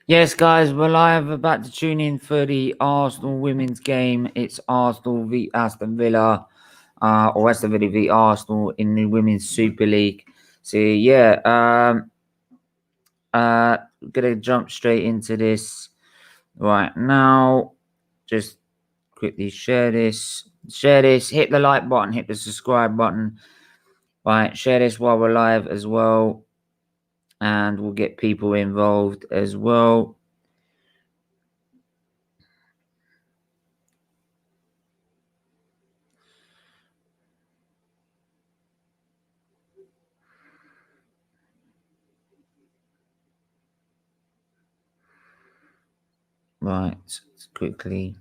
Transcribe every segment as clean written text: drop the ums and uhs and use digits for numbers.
Yes, guys, we're live. About to tune in for the Arsenal women's game. It's Arsenal v Aston Villa, or Aston Villa v Arsenal in the Women's Super League. So yeah, gonna jump straight into this right now. Just quickly share this. Hit the like button. Hit the subscribe button. Right, share this while we're live as well, and we'll get people involved as well. Right, quickly.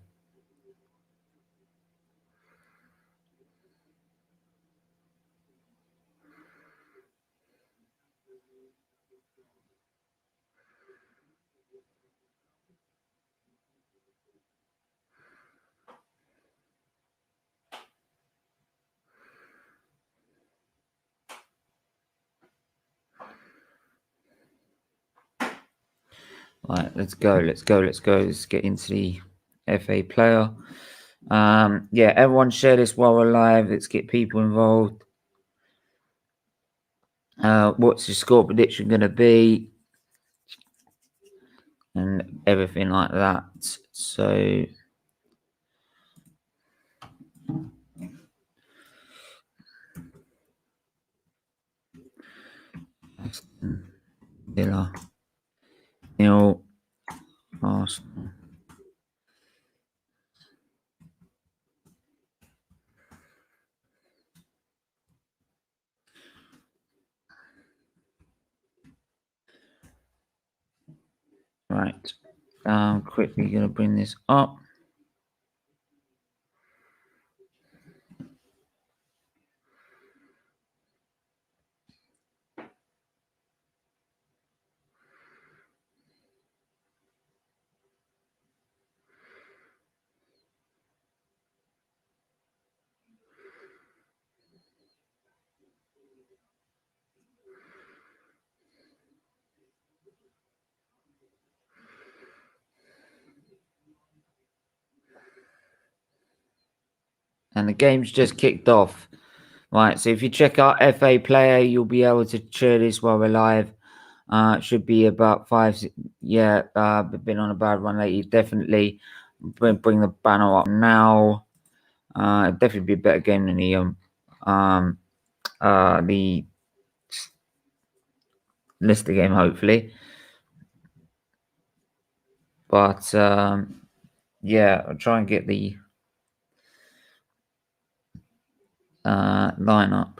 Right, let's go. Let's get into the FA player. Yeah, everyone share this while we're live. Let's get people involved. What's the score prediction going to be? And everything like that. So, Aston Villa 0, Arsenal. Right. Quickly going to bring this up. And the game's just kicked off. Right, so if you check out FA Player, you'll be able to share this while we're live. It should be about 5. Yeah, been on a bad run lately. Definitely bring the banner up now. Definitely be a better game than the Leicester game, hopefully. But yeah, I'll try and get the lineup.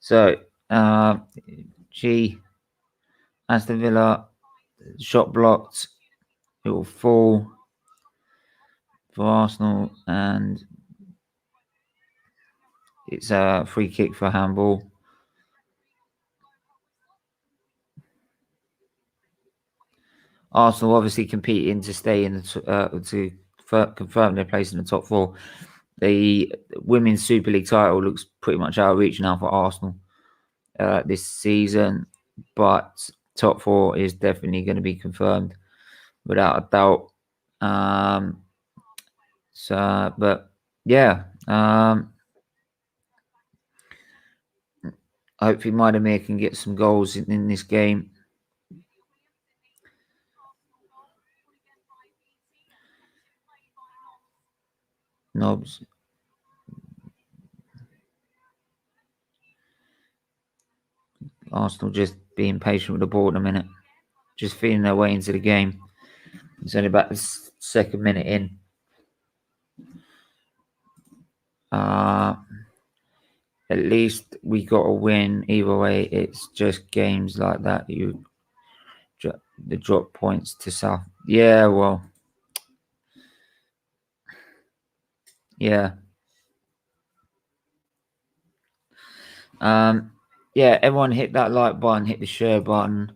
So, Aston Villa, shot blocked. It will fall for Arsenal, and it's a free kick for handball. Arsenal obviously competing to stay in to confirm their place in the top 4. The Women's Super League title looks pretty much out of reach now for Arsenal this season, but top 4 is definitely going to be confirmed without a doubt. But yeah, hopefully Maidamir can get some goals in this game. Knobs. Arsenal just being patient with the ball in a minute. Just feeding their way into the game. It's only about the second minute in. At least we got a win. Either way, it's just games like that you the drop points to South. Yeah, well, yeah. Yeah, everyone hit that like button, hit the share button,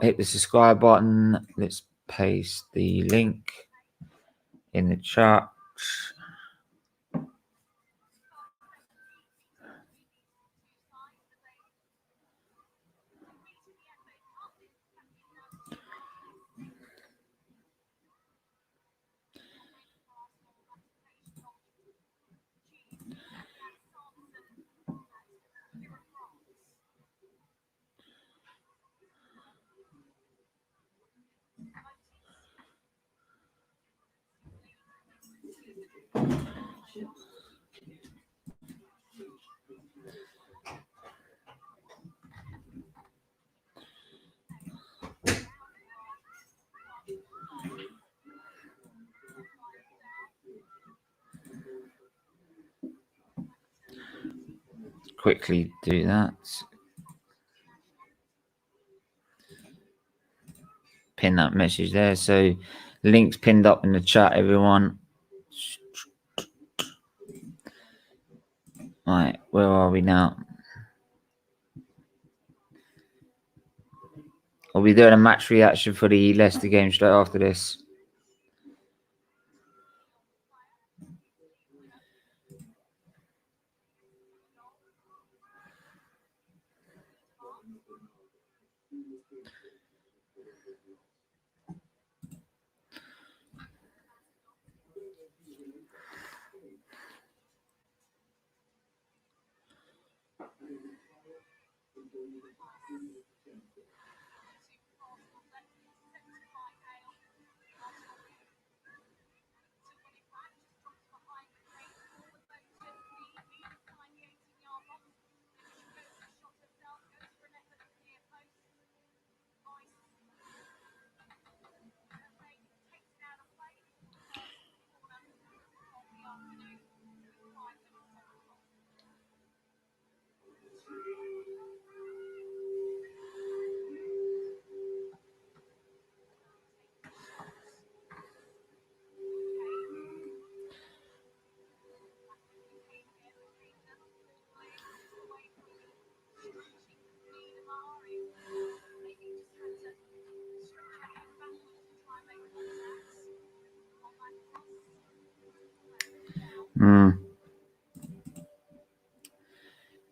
hit the subscribe button. Let's paste the link in the chat. Quickly do that. Pin that message there. So links pinned up in the chat, everyone. Right, where are we now? I'll be doing a match reaction for the Leicester game straight after this.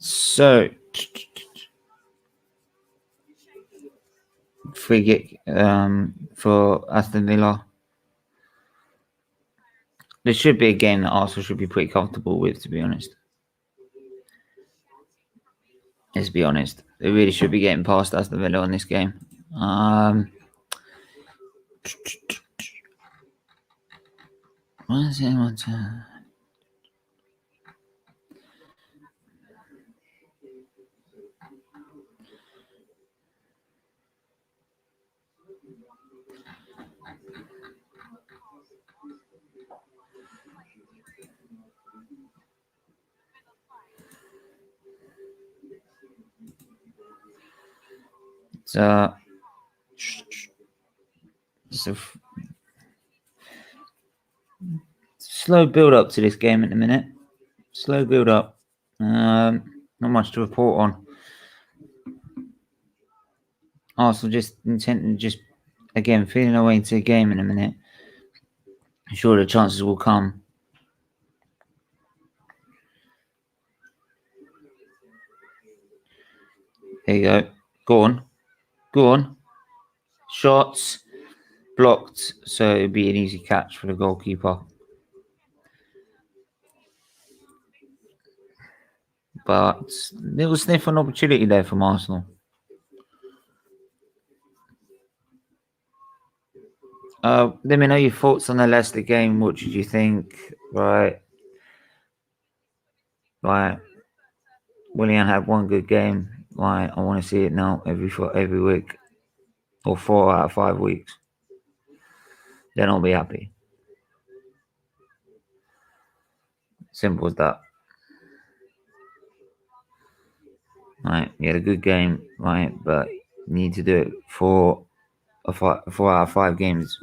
So, free kick for Aston Villa. This should be a game that Arsenal should be pretty comfortable with, to be honest. Let's be honest. They really should be getting past Aston Villa on this game. Why is anyone to... So, slow build up to this game at the minute. Slow build up. Not much to report on. Arsenal just intent just again feeling their way into the game in a minute. I'm sure the chances will come. There you go. Go on. Go on. Shots. Blocked. So it'd be an easy catch for the goalkeeper. But little sniff an opportunity there from Arsenal. Let me know your thoughts on the Leicester game. What did you think? Right. Willian had one good game. Right. I want to see it now every week. Or 4 out of 5 weeks. Then I'll be happy. Simple as that. Right, you had a good game, right, but you need to do it for 4 out of 5 games.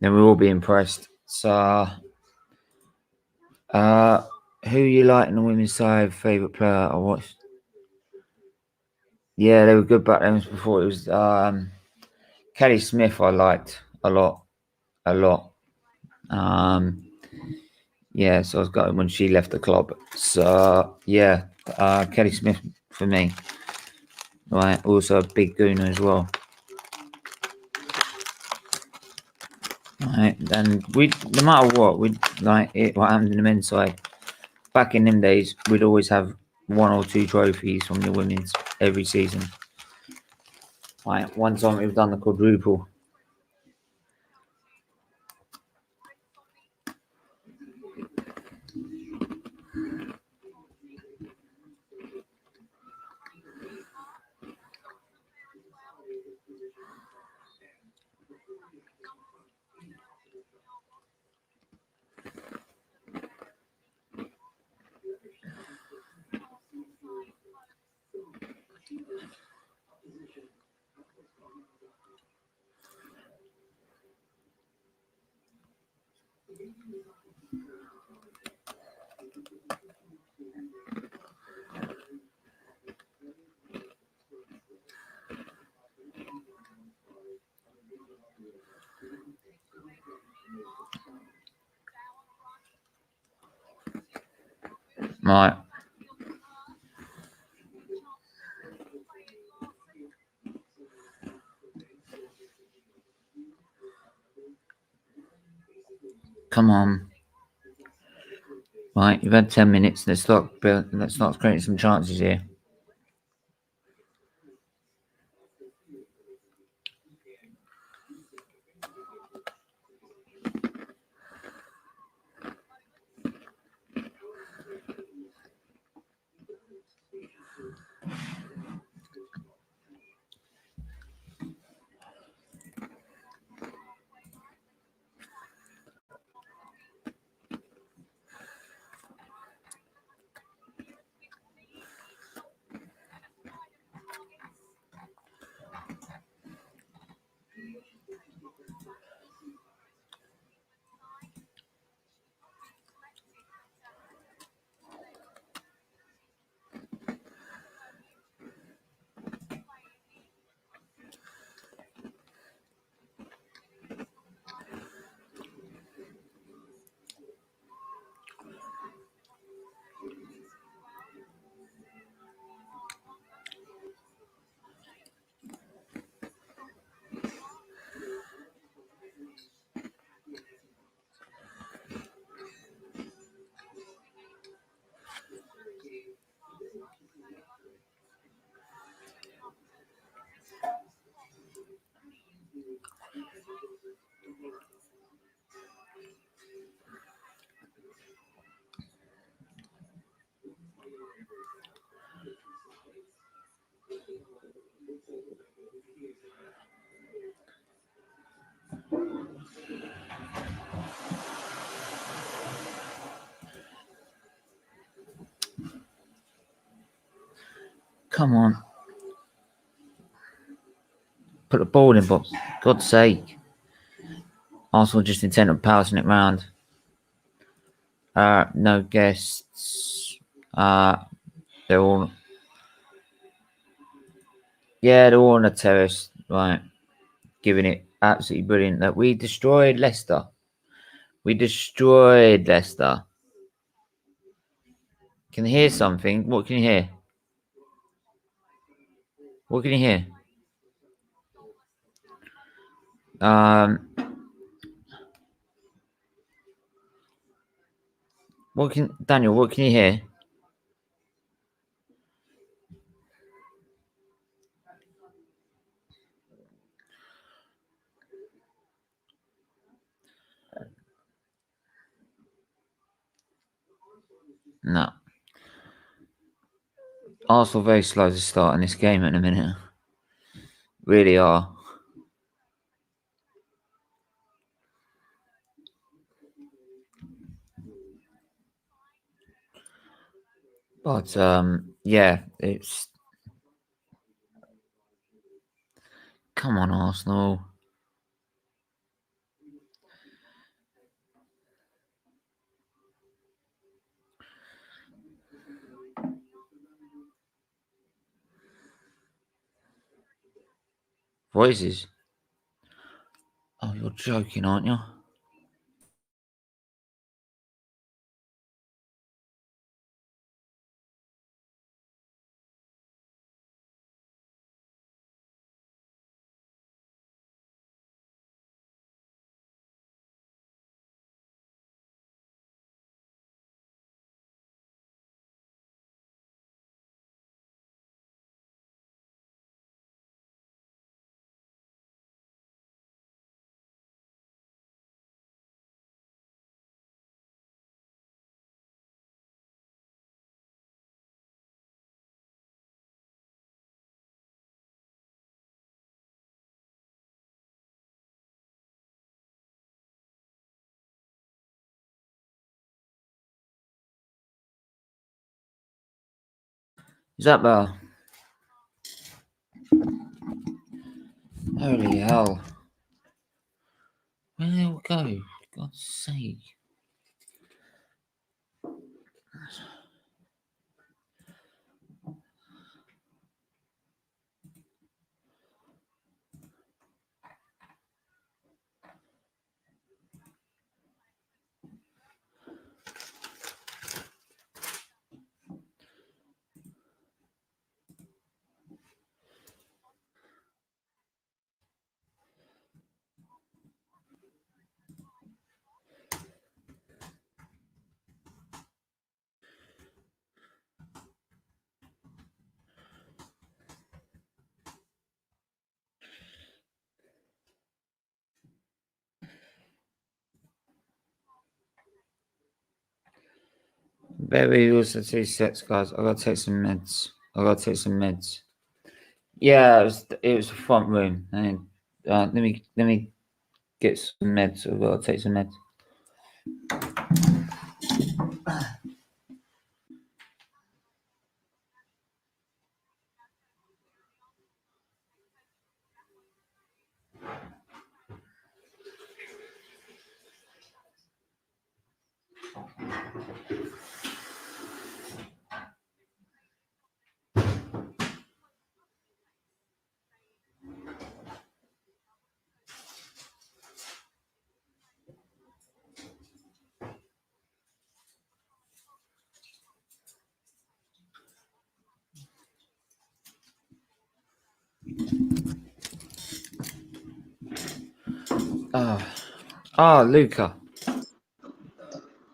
Then we'll all be impressed. So, who you like in the women's side? Favorite player I watched? Yeah, they were good back then. Before it was Kelly Smith. I liked a lot. Yeah, so I was gutted when she left the club. So yeah, Kelly Smith for me. Right, also a big gooner as well. Right, and we, no matter what, we'd like it. What happened in the men's side? Back in them days, we'd always have 1 or 2 trophies from the women's every season. Right, one time we've done the quadruple. Right. Come on. Right, you've had 10 minutes. Let's start creating some chances here. Come on. Put the ball in, Bob. God's sake. Arsenal just intent on passing it round. No guests. They're all. Yeah, they're all on the terrace. Right. Giving it absolutely brilliant. That we destroyed Leicester. We destroyed Leicester. Can you hear something? What can you hear? What can you hear? Daniel? What can you hear? No. Arsenal very slow to start in this game at the minute. Really are. But yeah, it's come on, Arsenal. Voices. Oh, you're joking, aren't you? Is that better? Holy hell. Where did it go? For God's sake. Baby, also 2 sets, guys. I gotta take some meds. Yeah, it was a front room. And let me get some meds. I've got to take some meds. Luca.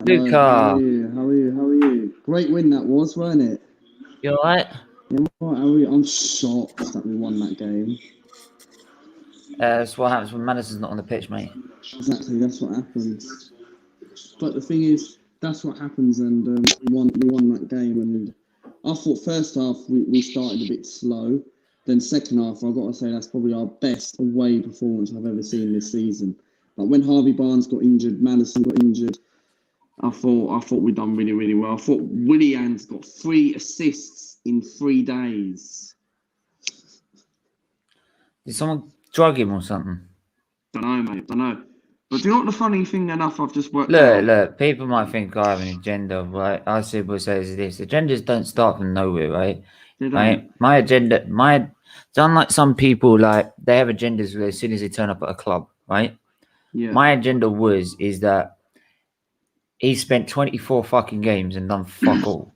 Luca. How are you? Great win that was, weren't it? You alright? Yeah, right, how are you? I'm shocked that we won that game. That's what happens when Madison's not on the pitch, mate. Exactly, that's what happens. But the thing is, that's what happens, and we won that game. And I thought first half we started a bit slow. Then second half, I've got to say that's probably our best away performance I've ever seen this season. Like when Harvey Barnes got injured, Madison got injured. I thought we'd done really, really well. I thought Willian's got 3 assists in 3 days. Did someone drug him or something? Don't know, mate. Don't know. But do you know what the funny thing enough I've just worked out? Look. People might think I have an agenda, right? I simply say is this: agendas don't start from nowhere, right? Right? My agenda, it's unlike some people, like they have agendas where as soon as they turn up at a club, right? Yeah. My agenda is that he spent 24 fucking games and done fuck all,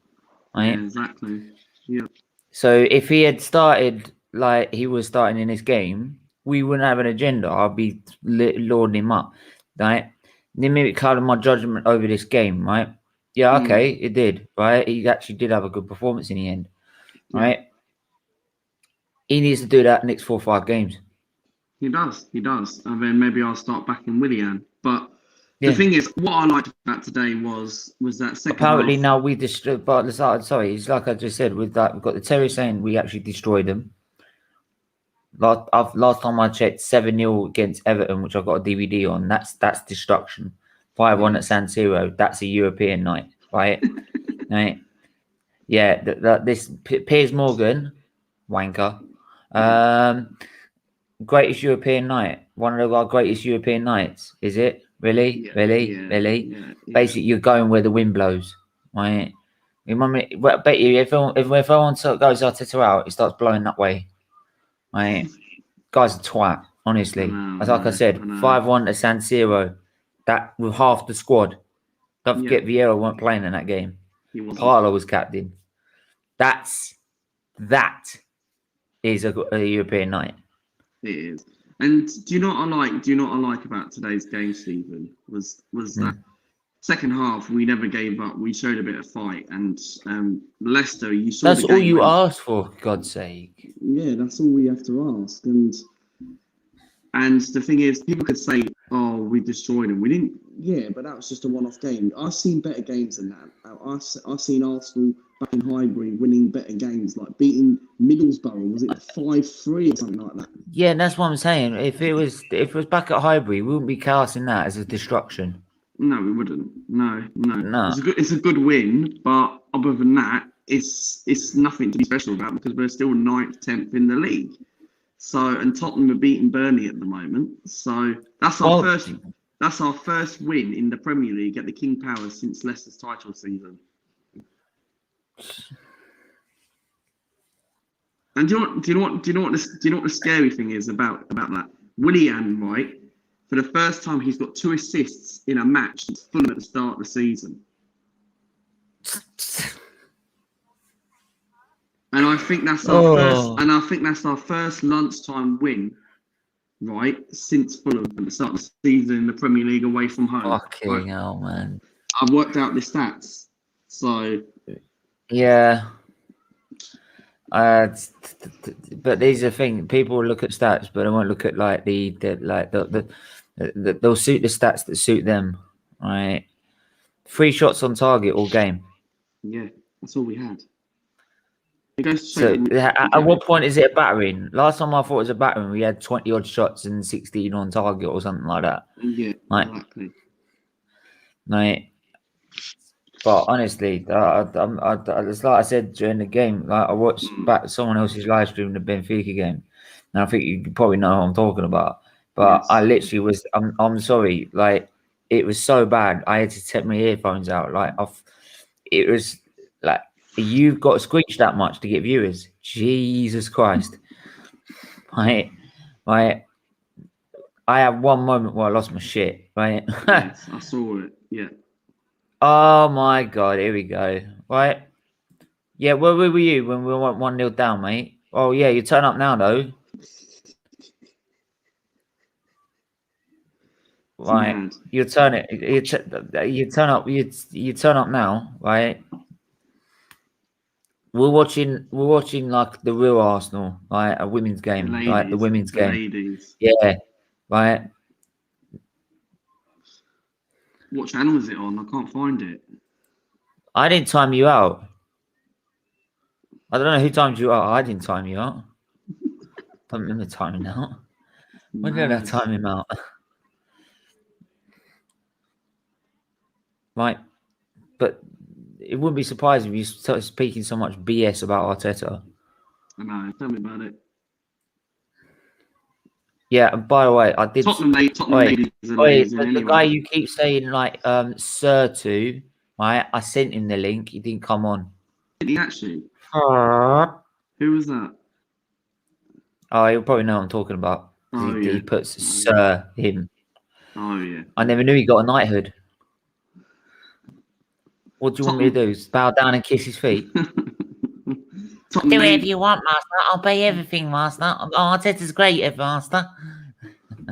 right? Yeah, exactly. Yeah. So if he had started like he was starting in this game, we wouldn't have an agenda. I'd be lording him up, right? Then maybe clouded my judgment over this game, right? Yeah, okay, it did, right? He actually did have a good performance in the end, right? Yeah. He needs to do that next 4 or 5 games. He does. And then maybe I'll start backing Willian. But the thing is, what I liked about today was that second apparently half. Now we destroyed, but sorry, it's like I just said with that, we've got the Terry saying we actually destroyed them. Last time I checked, 7-0 against Everton, which I've got a DVD on. That's destruction. 5-1 at San Siro. That's a European night, right? Right. Yeah, this Piers Morgan, wanker. Greatest European night. One of our greatest European nights. Is it? Really? Yeah, Really? yeah, Really? yeah, yeah. Basically, you're going where the wind blows. Right? Well, I bet you if everyone goes Arteta out, it starts blowing that way. Right? Guy's a twat, honestly. As like I said, 5-1 to San Siro. That with half the squad. Don't forget Vieira weren't playing in that game. Parlo was captain. That is a European night. It is. And do you know what I like? Do you know what I like about today's game, Stephen? Was that second half we never gave up. We showed a bit of fight, and Leicester. You saw That's the game all you asked for, for God's sake. Yeah, that's all we have to ask. And the thing is, people could say, "Oh, we destroyed them." We didn't. Yeah, but that was just a one-off game. I've seen better games than that. I've seen Arsenal back in Highbury winning better games, like beating Middlesbrough. Was it 5-3 or something like that? Yeah, and that's what I'm saying. If it was back at Highbury, we wouldn't be casting that as a destruction. No, we wouldn't. No. It's a good win, but other than that, it's nothing to be special about because we're still 9th, 10th in the league. So, and Tottenham are beating Burnley at the moment. So that's our first win in the Premier League at the King Power since Leicester's title season. And do you know what the scary thing is about that? Willian, right? For the first time, he's got 2 assists in a match since Fulham at the start of the season. And I think that's our first. And I think that's our first lunchtime win, right, since Fulham at the start of the season in the Premier League away from home. Fucking hell, man! I've worked out the stats, so yeah. But these are things. People will look at stats, but they won't look at like they'll suit the stats that suit them, right? 3 shots on target all game. Yeah, that's all we had. So at what point is it a battering? Last time I thought it was a battering, we had 20 odd shots and 16 on target or something like that. Yeah, exactly. Right. But honestly, it's like I said during the game. Like I watched back someone else's live stream, the Benfica game, and I think you probably know what I'm talking about. But yes. I literally was. I'm sorry. Like it was so bad. I had to take my earphones out. Like it was like. You've got to screech that much to get viewers. Jesus Christ. Right. I had one moment where I lost my shit, right? Yes, I saw it. Yeah. Oh my God, here we go. Right. Yeah, where were you when we went 1-0 down, mate? Oh yeah, you turn up now though. Right. You turn up now, right? We're watching like the real Arsenal, like a women's game, like the women's game. Ladies. Yeah, right. What channel is it on? I can't find it. I didn't time you out. I don't know who timed you out. I didn't time you out. Don't remember timing out. When did I time him out? Right, but. It wouldn't be surprising if you started speaking so much BS about Arteta. I know. Tell me about it. Yeah, and by the way, I did. Tottenham ladies the guy you keep saying like sir to, right? I sent him the link. He didn't come on. Did he actually? Who was that? Oh, you'll probably know what I'm talking about. He puts sir him. Oh yeah. I never knew he got a knighthood. What do you want me to do? Bow down and kiss his feet? Do whatever you want, Master. I'll pay everything, Master. Oh, Arteta's great, Master.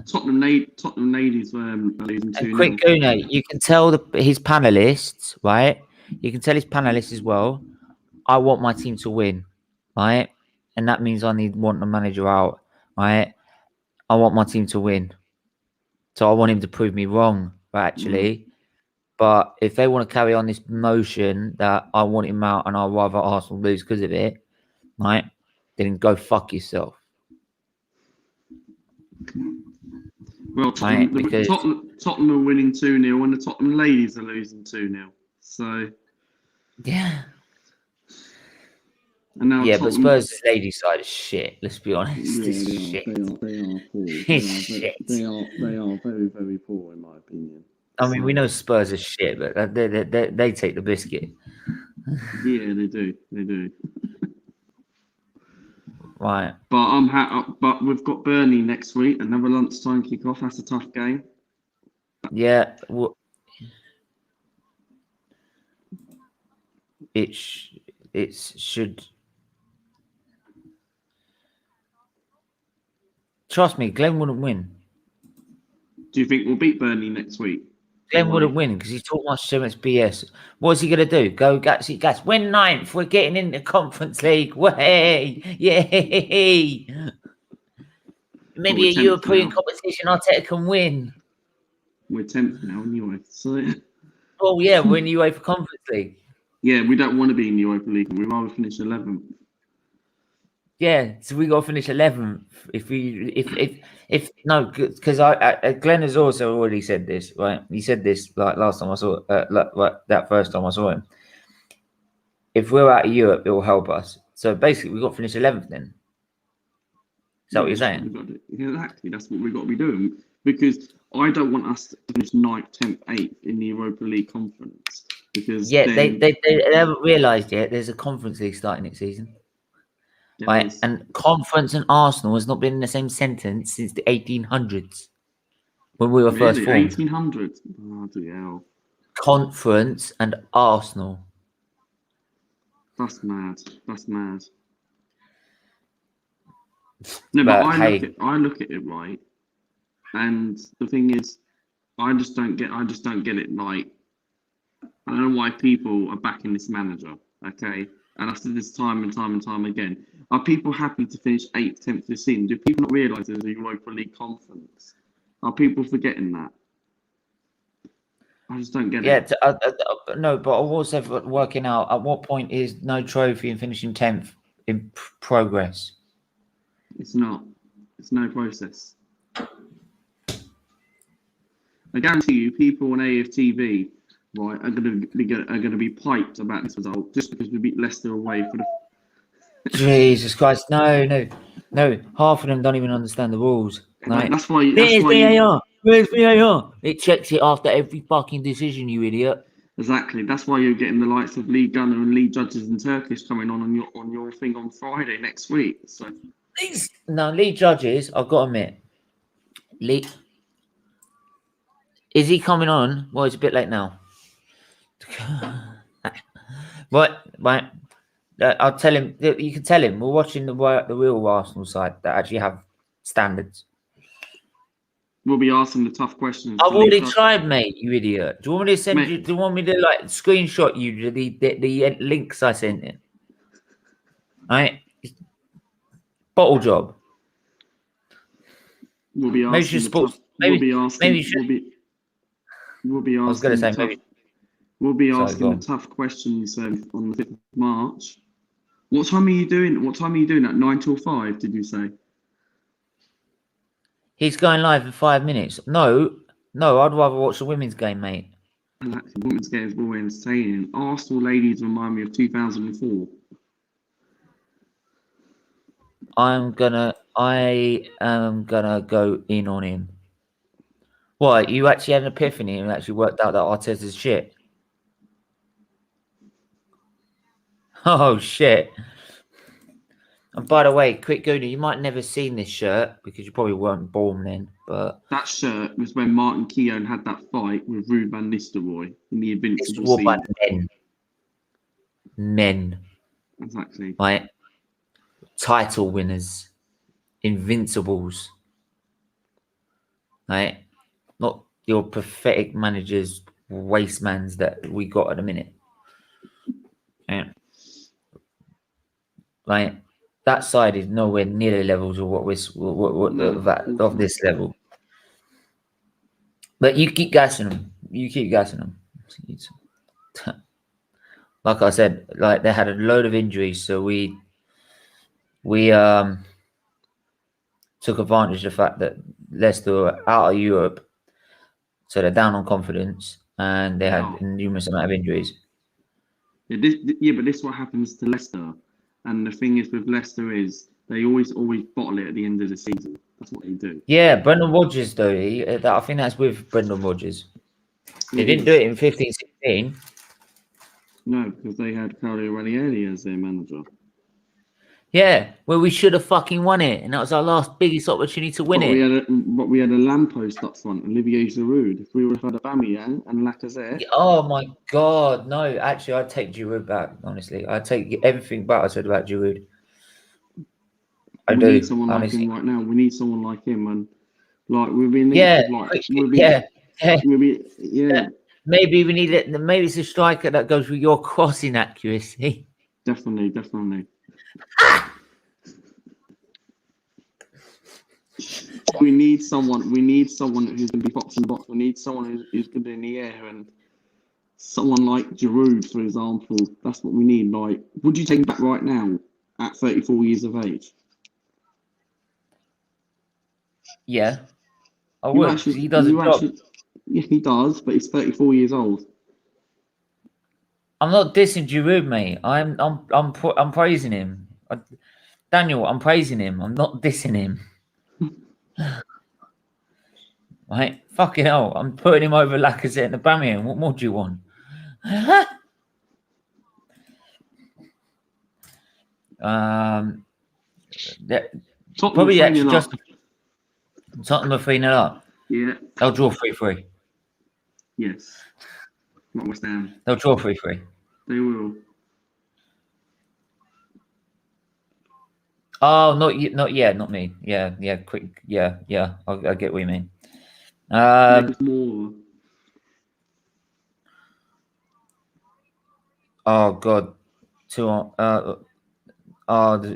Tottenham ladies were losing 2-0. Quick Guna, you can tell his panelists, right? You can tell his panelists as well. I want my team to win, right? And that means I want the manager out, right? I want my team to win. So I want him to prove me wrong, actually. But if they want to carry on this motion that I want him out and I'd rather Arsenal lose because of it, right, then go fuck yourself. Well, Tottenham are winning 2-0 and the Tottenham ladies are losing 2-0. So, yeah. And now Yeah, but Tottenham, Spurs' ladies' side is shit. Let's be honest. yeah, It's they shit. are poor. It's shit. They are very, very poor in my opinion. I mean, we know Spurs are shit, but they take the biscuit. Yeah, they do. They do. Right. But we've got Burnley next week. Another lunchtime kick-off. That's a tough game. Yeah. It should. Trust me, Glenn wouldn't win. Do you think we'll beat Burnley next week? Glenn wouldn't win because he's talking so much BS. What's he going to do? Go, guys, win 9th. We're getting in the Conference League. Way. Yay. Maybe a European competition Arteta can win. We're 10th now anyway. So. Oh, yeah, we're in the UEFA Conference League. Yeah, we don't want to be in the Europa League. We'd rather finish 11th. Yeah, so we got to finish 11th. If no, because Glenn has also already said this, right? He said this like last time I saw like that first time I saw him. If we're out of Europe, it will help us. So basically, we got to finish 11th then. Is that what you're saying? Exactly. That's what we've got to be doing. Because I don't want us to finish 9th, 10th, 8th in the Europa League conference. Because they haven't realised yet there's a Conference League starting next season. Right, and conference and Arsenal has not been in the same sentence since the 1800s when we were first formed. 1800s? Oh, hell. Conference and Arsenal. That's mad. That's mad. No, but I look at it right, and the thing is, I just don't get it. Like, I don't know why people are backing this manager. Okay. And I've said this time and time and time again. Are people happy to finish 8th, 10th this season? Do people not realise there's a Europa League conference? Are people forgetting that? I just don't get it. No, but I'm also working out at what point is no trophy and finishing 10th in progress? It's not. It's no process. I guarantee you, people on AFTV, right, are going to be piped about this result just because we beat Leicester away for the. Jesus Christ! No. Half of them don't even understand the rules. Right? That's why. Where's VAR? Where's VAR? It checks it after every fucking decision, you idiot. Exactly. That's why you're getting the likes of Lee Gunner and Lee Judges in Turkish coming on your thing on Friday next week. So. Lee Judges, I've got to admit, Lee. Is he coming on? Well, it's a bit late now. Right. I'll tell him. You can tell him we're watching the real Arsenal side that actually have standards. We'll be asking the tough questions. I've already tried, mate. You idiot. Do you want me to send you? Do you want me to like screenshot you the links I sent in? All right. Bottle job. We'll be asking. We'll be asking. I was going to say maybe. We'll be asking the tough questions on the 5th of March. What time are you doing? What time are you doing at 9 till 5? Did you say? He's going live in 5 minutes. No. I'd rather watch the women's game, mate. The women's game is more entertaining. Arsenal ladies remind me of 2004. I am gonna go in on him. What? You actually had an epiphany and actually worked out that Arteta's shit? Oh shit! And by the way, quick Goonie, you might never seen this shirt because you probably weren't born then. But that shirt was when Martin Keown had that fight with Ruud van Nistelrooy in the Invincible scene. By men. Exactly. Right. Title winners, Invincibles. Right. Not your pathetic managers, wastemans that we got at the minute. Yeah. Right. That side is nowhere near the levels of what of this level. But you keep gassing them. Like I said, like they had a load of injuries, so we took advantage of the fact that Leicester were out of Europe, so they're down on confidence, and they had a numerous amount of injuries. Yeah, but this is what happens to Leicester. And the thing is with Leicester is they always bottle it at the end of the season. That's what they do. Yeah, Brendan Rodgers though. I think that's with Brendan Rodgers. They didn't do it in 15-16. No, because they had Claudio Ranieri as their manager. Yeah, well, we should have fucking won it, and that was our last biggest opportunity to win it. But we had a lamppost up front, Olivier Giroud. If we would have had Aubameyang and Lacazette. Oh my god, no! Actually, I'd take Giroud back. Honestly, I'd take everything back I said about Giroud. We need someone like him right now. We need someone like him, and like we've been Maybe we need it. Maybe it's a striker that goes with your crossing accuracy. Definitely. We need someone who's going to be box and box. We need someone who's good in the air, and someone like Giroud, for example. That's what we need. Like, would you take him back right now at 34 years of age? Yeah, I would. He does a job. Yeah, he does, but he's 34 years old. I'm not dissing Giroud, mate. I'm praising him. Daniel, I'm praising him. I'm not dissing him. Right? Fucking hell. I'm putting him over Lacazette and Aubameyang. What more do you want? Probably actually just Tottenham are 3-0 up. Yeah. They'll draw 3-3. Yes. Not West Ham. They'll draw 3-3. They will. Oh, not me. Yeah, quick. Yeah. I get what you mean. More. Oh God,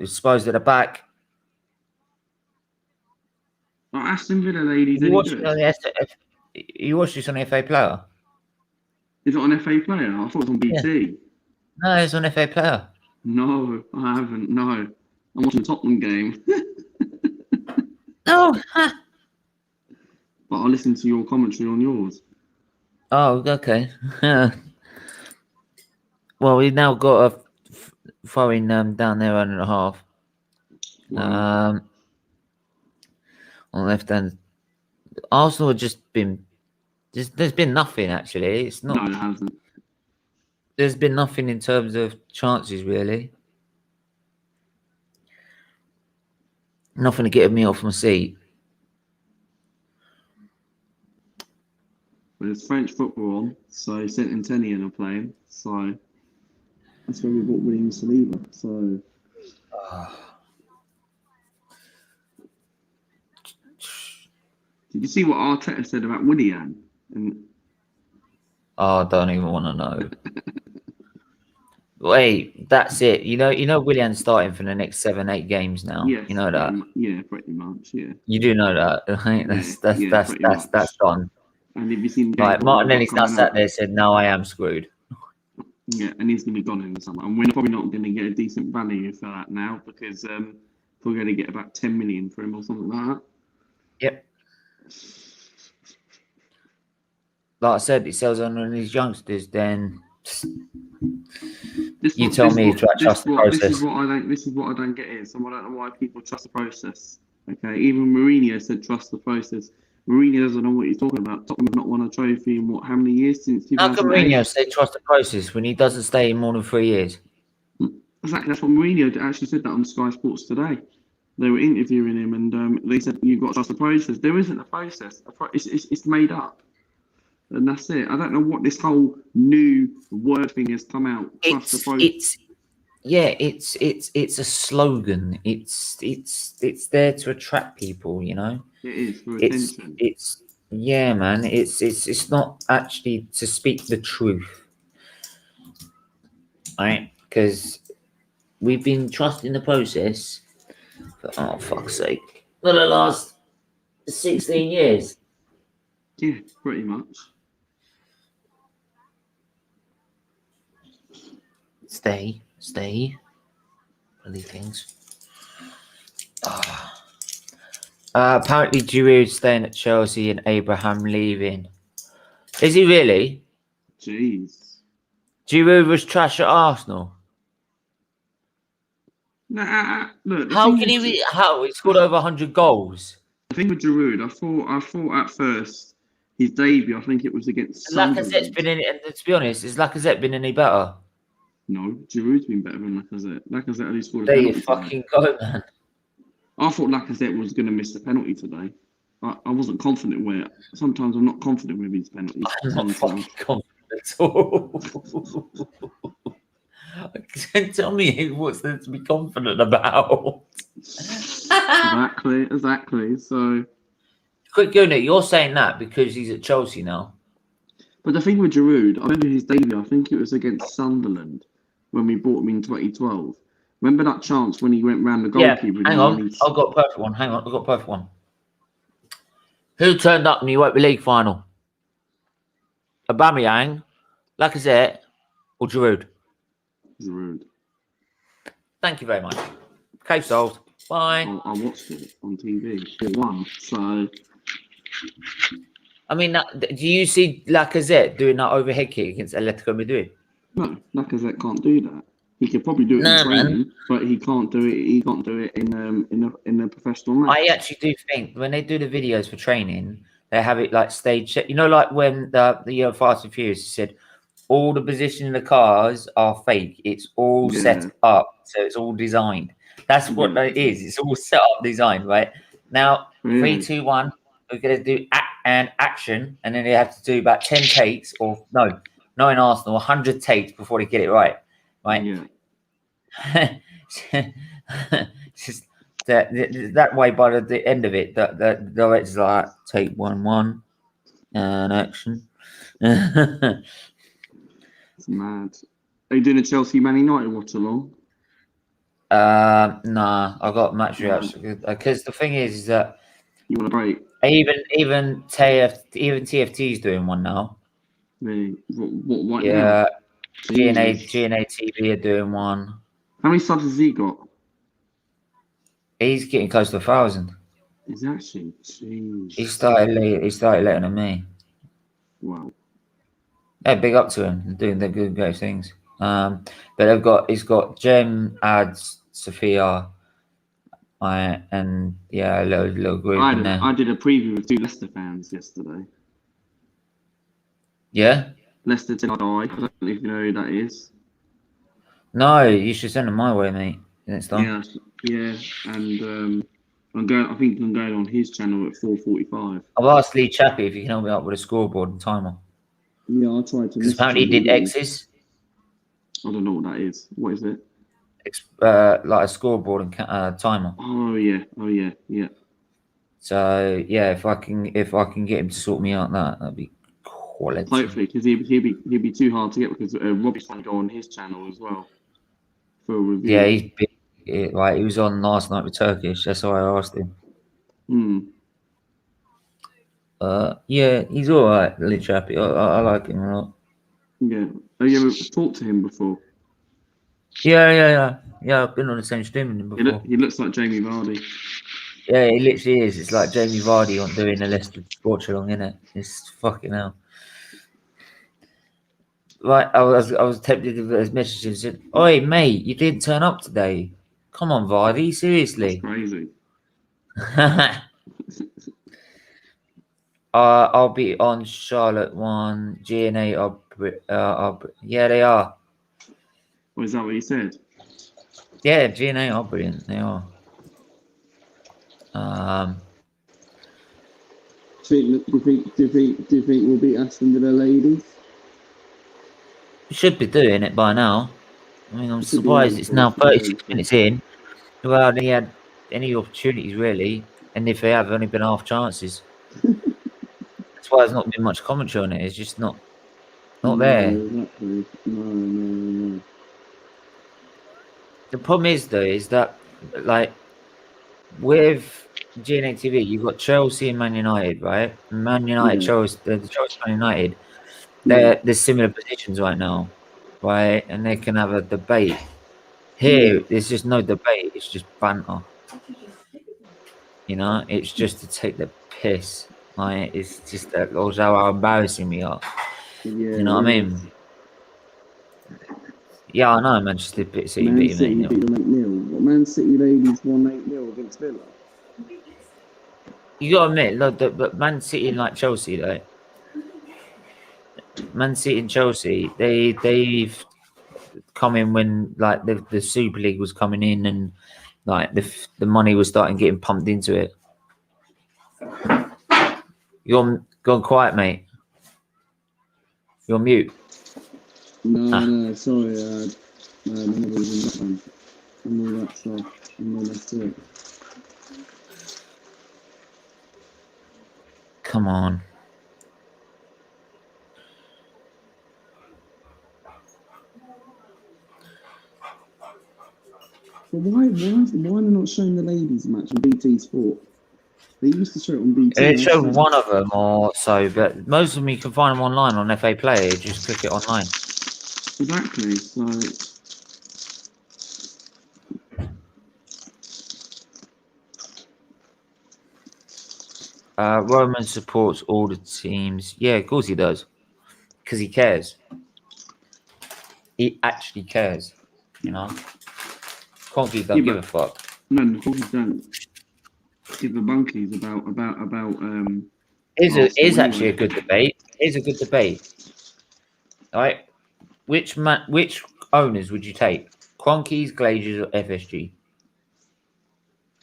Spurs at the back. Oh, Aston Villa ladies. You watched this on the FA Player? Is it on FA Player? I thought it was on BT. Yeah. No, it's on FA Player. No, I haven't. No, I'm watching the Tottenham game. No. But I'll listen to your commentary on yours. Oh, okay. Well, we've now got a throwing down there 1.5. Wow. On left hand, Arsenal have just been. There's been nothing actually. It's not. No, it hasn't. There's been nothing in terms of chances really. Nothing to get me off my seat. But it's French football on, so Saint Etienne are playing. So that's where we bought William Saliba. So. Did you see what Arteta said about Willian? I don't even want to know. Wait, that's it. You know, Willian's starting for the next 7-8 games now. Yes, you know that. Pretty much. Yeah. You do know that, right? That's done. And have you seen? Like Martinelli's now sat there and said, "No, I am screwed." Yeah, and he's gonna be gone in the summer, and we're probably not going to get a decent value for that now because we're going to get about 10 million for him or something like that. Yep. Like I said, he sells on these youngsters. Then you tell me to trust the process. This is what I don't get is, and I don't know why people trust the process. Okay, even Mourinho said trust the process. Mourinho doesn't know what he's talking about. Tottenham have not won a trophy in how many years since 2008? How can Mourinho say trust the process when he doesn't stay in more than 3 years? Exactly, that's what Mourinho actually said that on Sky Sports today. They were interviewing him, and they said you've got to trust the process. There isn't a process. It's made up, and that's it. I don't know what this whole new word thing has come out. Trust the process. It's a slogan. It's there to attract people, you know. It is for attention. Man. It's not actually to speak the truth, right? Because we've been trusting the process for fuck's sake for the last 16 years. Yeah, pretty much. Stay. Bloody things. Apparently Giroud's staying at Chelsea and Abraham leaving. Is he really? Jeez. Giroud was trash at Arsenal. Look, How can he? How he scored over 100 goals? The thing with Giroud, I thought at first his debut, I think it was against Lacazette's Sunderland. been in it, and to be honest, has Lacazette been any better? No, Giroud's been better than Lacazette. Lacazette only scored a There you penalty fucking today. go, man. I thought Lacazette was going to miss the penalty today. I wasn't confident with it. Sometimes I'm not confident with his penalties. I'm not fucking confident at all. Tell me what's there to be confident about. Exactly. So, Quick, Gunnar, you're saying that because he's at Chelsea now. but the thing with Giroud, I remember his debut. I think it was against Sunderland when we bought him in 2012. Remember that chance when he went round the goalkeeper? Yeah, hang on. I've got a perfect one. Hang on, I've got a perfect one. Who turned up in the Europa League final? Aubameyang, Lacazette, or Giroud? Giroud. Thank you very much. Case solved. Bye. I watched it on TV. It won. So, I mean, do you see Lacazette doing that overhead kick against Atletico Madrid? no, Lacazette can't do that. He could probably do it in training, but he can't do it. He can't do it in a professional match. I actually do think when they do the videos for training, they have it like stage check. You know, like when the Fast and Furious said all the position in the cars are fake. It's all set up, so it's all designed. That's what it is. It's all set up, designed, right? Now, 3, 2, 1. We're gonna do action, and then they have to do about 10 takes, or no in Arsenal, 100 takes before they get it right. Right? Yeah. Just that way. By the end of it, the director's like, take 1-1 and action. It's mad. Are you doing a Chelsea Man United watch along? Nah, I got match reaction because the thing is that you want a break. Even TFT's doing one now. Really? What yeah, now? GNA TV are doing one. How many subs has he got? He's getting close to 1,000. Is that actually? Jeez. He started later than me. Wow. Yeah, big up to him, doing the great things. But he's got Jem, Ads, Sophia, and yeah, a little group in there. I did a preview with 2 Leicester fans yesterday. Yeah? Leicester till I die. I don't know if you know who that is. No, you should send them my way, mate. Next time. Yeah, and I think I'm going on his channel at 4:45. I've asked Lee Chappie if he can help me out with a scoreboard and timer. Yeah, I tried to. Because apparently he did X's. I don't know what that is. What is it? Like a scoreboard and timer. Oh yeah. So yeah, if I can get him to sort me out, that'd be quality. Hopefully, because he'd be too hard to get, because Robbie's trying to go on his channel as well for a review. Yeah, he's big. Like he was on last night with Turkish. That's why I asked him. Yeah, he's all right, Lee Chappie. I like him a lot. Yeah. Have you ever talked to him before? Yeah. I've been on the same stream with him before. He looks like Jamie Vardy. Yeah, he literally is. It's like Jamie Vardy on doing a Leicester WATCHALONG, innit? It's fucking hell. Right, I was tempted to his message and said, "Oi, mate, you didn't turn up today. Come on, Vardy, seriously." That's crazy. I'll be on Charlotte 1. GNA yeah, they are. Well, is that what you said? Yeah, GNA are brilliant. They are. Do you think we'll beat Aston Villa ladies? We should be doing it by now. I mean, I'm surprised it's now 36 minutes in. Well, they had any opportunities really, and if they have, only been half chances. That's why there's not been much commentary on it. It's just not there. Exactly. No. The problem is though, is that like with GNA TV, you've got Chelsea and Man United, right? Man United, Chelsea, the Chelsea Man United. They're similar positions right now, right? And they can have a debate. Here, there's just no debate. It's just banter. You know, it's just to take the piss. Like, it's just that shows how embarrassing we are. You know what I mean? Yeah, I know Manchester City beat them. Beat them 8-0. What, Man Man City ladies won 8-0 against Villa. You gotta admit, look, but Man City like Chelsea, though. Man City and Chelsea, they've come in when like the Super League was coming in and like the money was starting getting pumped into it. You're gone quiet, mate. You're mute. No, sorry. My mother was in that one. And all that stuff. And all that's it. Come on. But why are they not showing the ladies match on BT Sport? They used to show it on BT. It showed one of them or so, but most of them you can find them online on FA Play. Just click it online. Exactly. So. Roman supports all the teams. Yeah, of course he does. Because he cares. He actually cares. You know? Conky don't give a fuck. No, the Conky don't give a monkeys about Is actually a good debate. It's a good debate. Alright. Which owners would you take? Cronkies, Glazers, or FSG?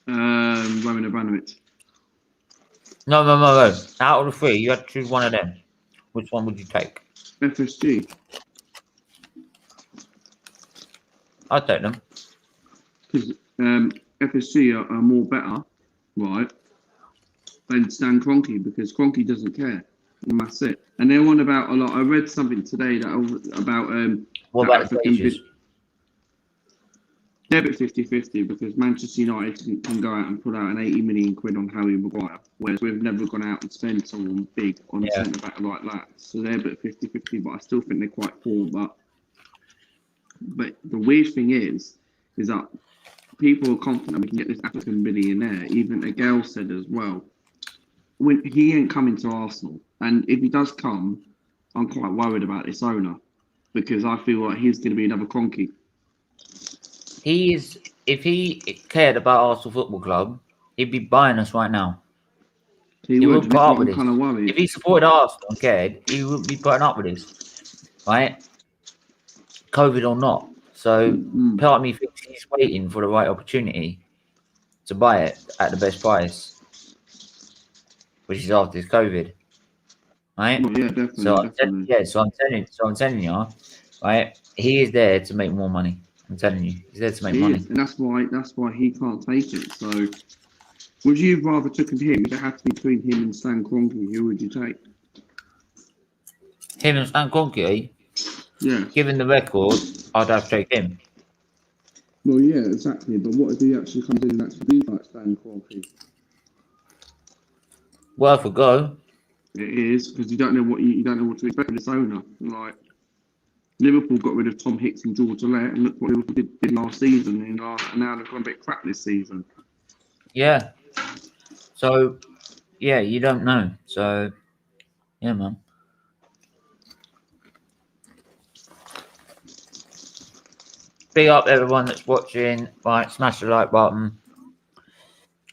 Roman Abramovich. No. Out of the three, you had to choose one of them. Which one would you take? FSG. I'd take them. Because FSG are more better, right, than Stan Kroenke, because Kroenke doesn't care. And that's it. And they're on about a lot. I read something today about what about the Glazers? They're a bit 50-50 because Manchester United can go out and put out an 80 million quid on Harry Maguire, whereas we've never gone out and spent someone big on a centre back like that. So they're a bit 50-50, but I still think they're quite poor. But the weird thing is that people are confident we can get this African billionaire. Even Adele said as well, when he ain't coming to Arsenal, and if he does come, I'm quite worried about this owner because I feel like he's going to be another Kroenke. If he cared about Arsenal Football Club, he'd be buying us right now. He would put up with this. Kind of worried. If he supported Arsenal and cared, he wouldn't be putting up with this, right? COVID or not. So part of me thinks he's waiting for the right opportunity to buy it at the best price, which is after this COVID, right? Well, yeah, definitely. So I'm telling you, right? He is there to make more money. I'm telling you, he's there to make money. And that's why he can't take it. So, would you have rather taken him? If it had to be between him and Stan Kroenke, who would you take? Him and Stan Kroenke? Yeah. Given the record, I'd have to take him. Well, yeah, exactly. But what if he actually comes in and actually be like Stan Kroenke? Worth a go. It is, because you don't know what to expect from this owner. Like Liverpool got rid of Tom Hicks and George Gillette, and look what Liverpool did last season. And now they've gone a bit crap this season. Yeah. So, yeah, you don't know. So, yeah, man. Big up everyone that's watching. Right, smash the like button.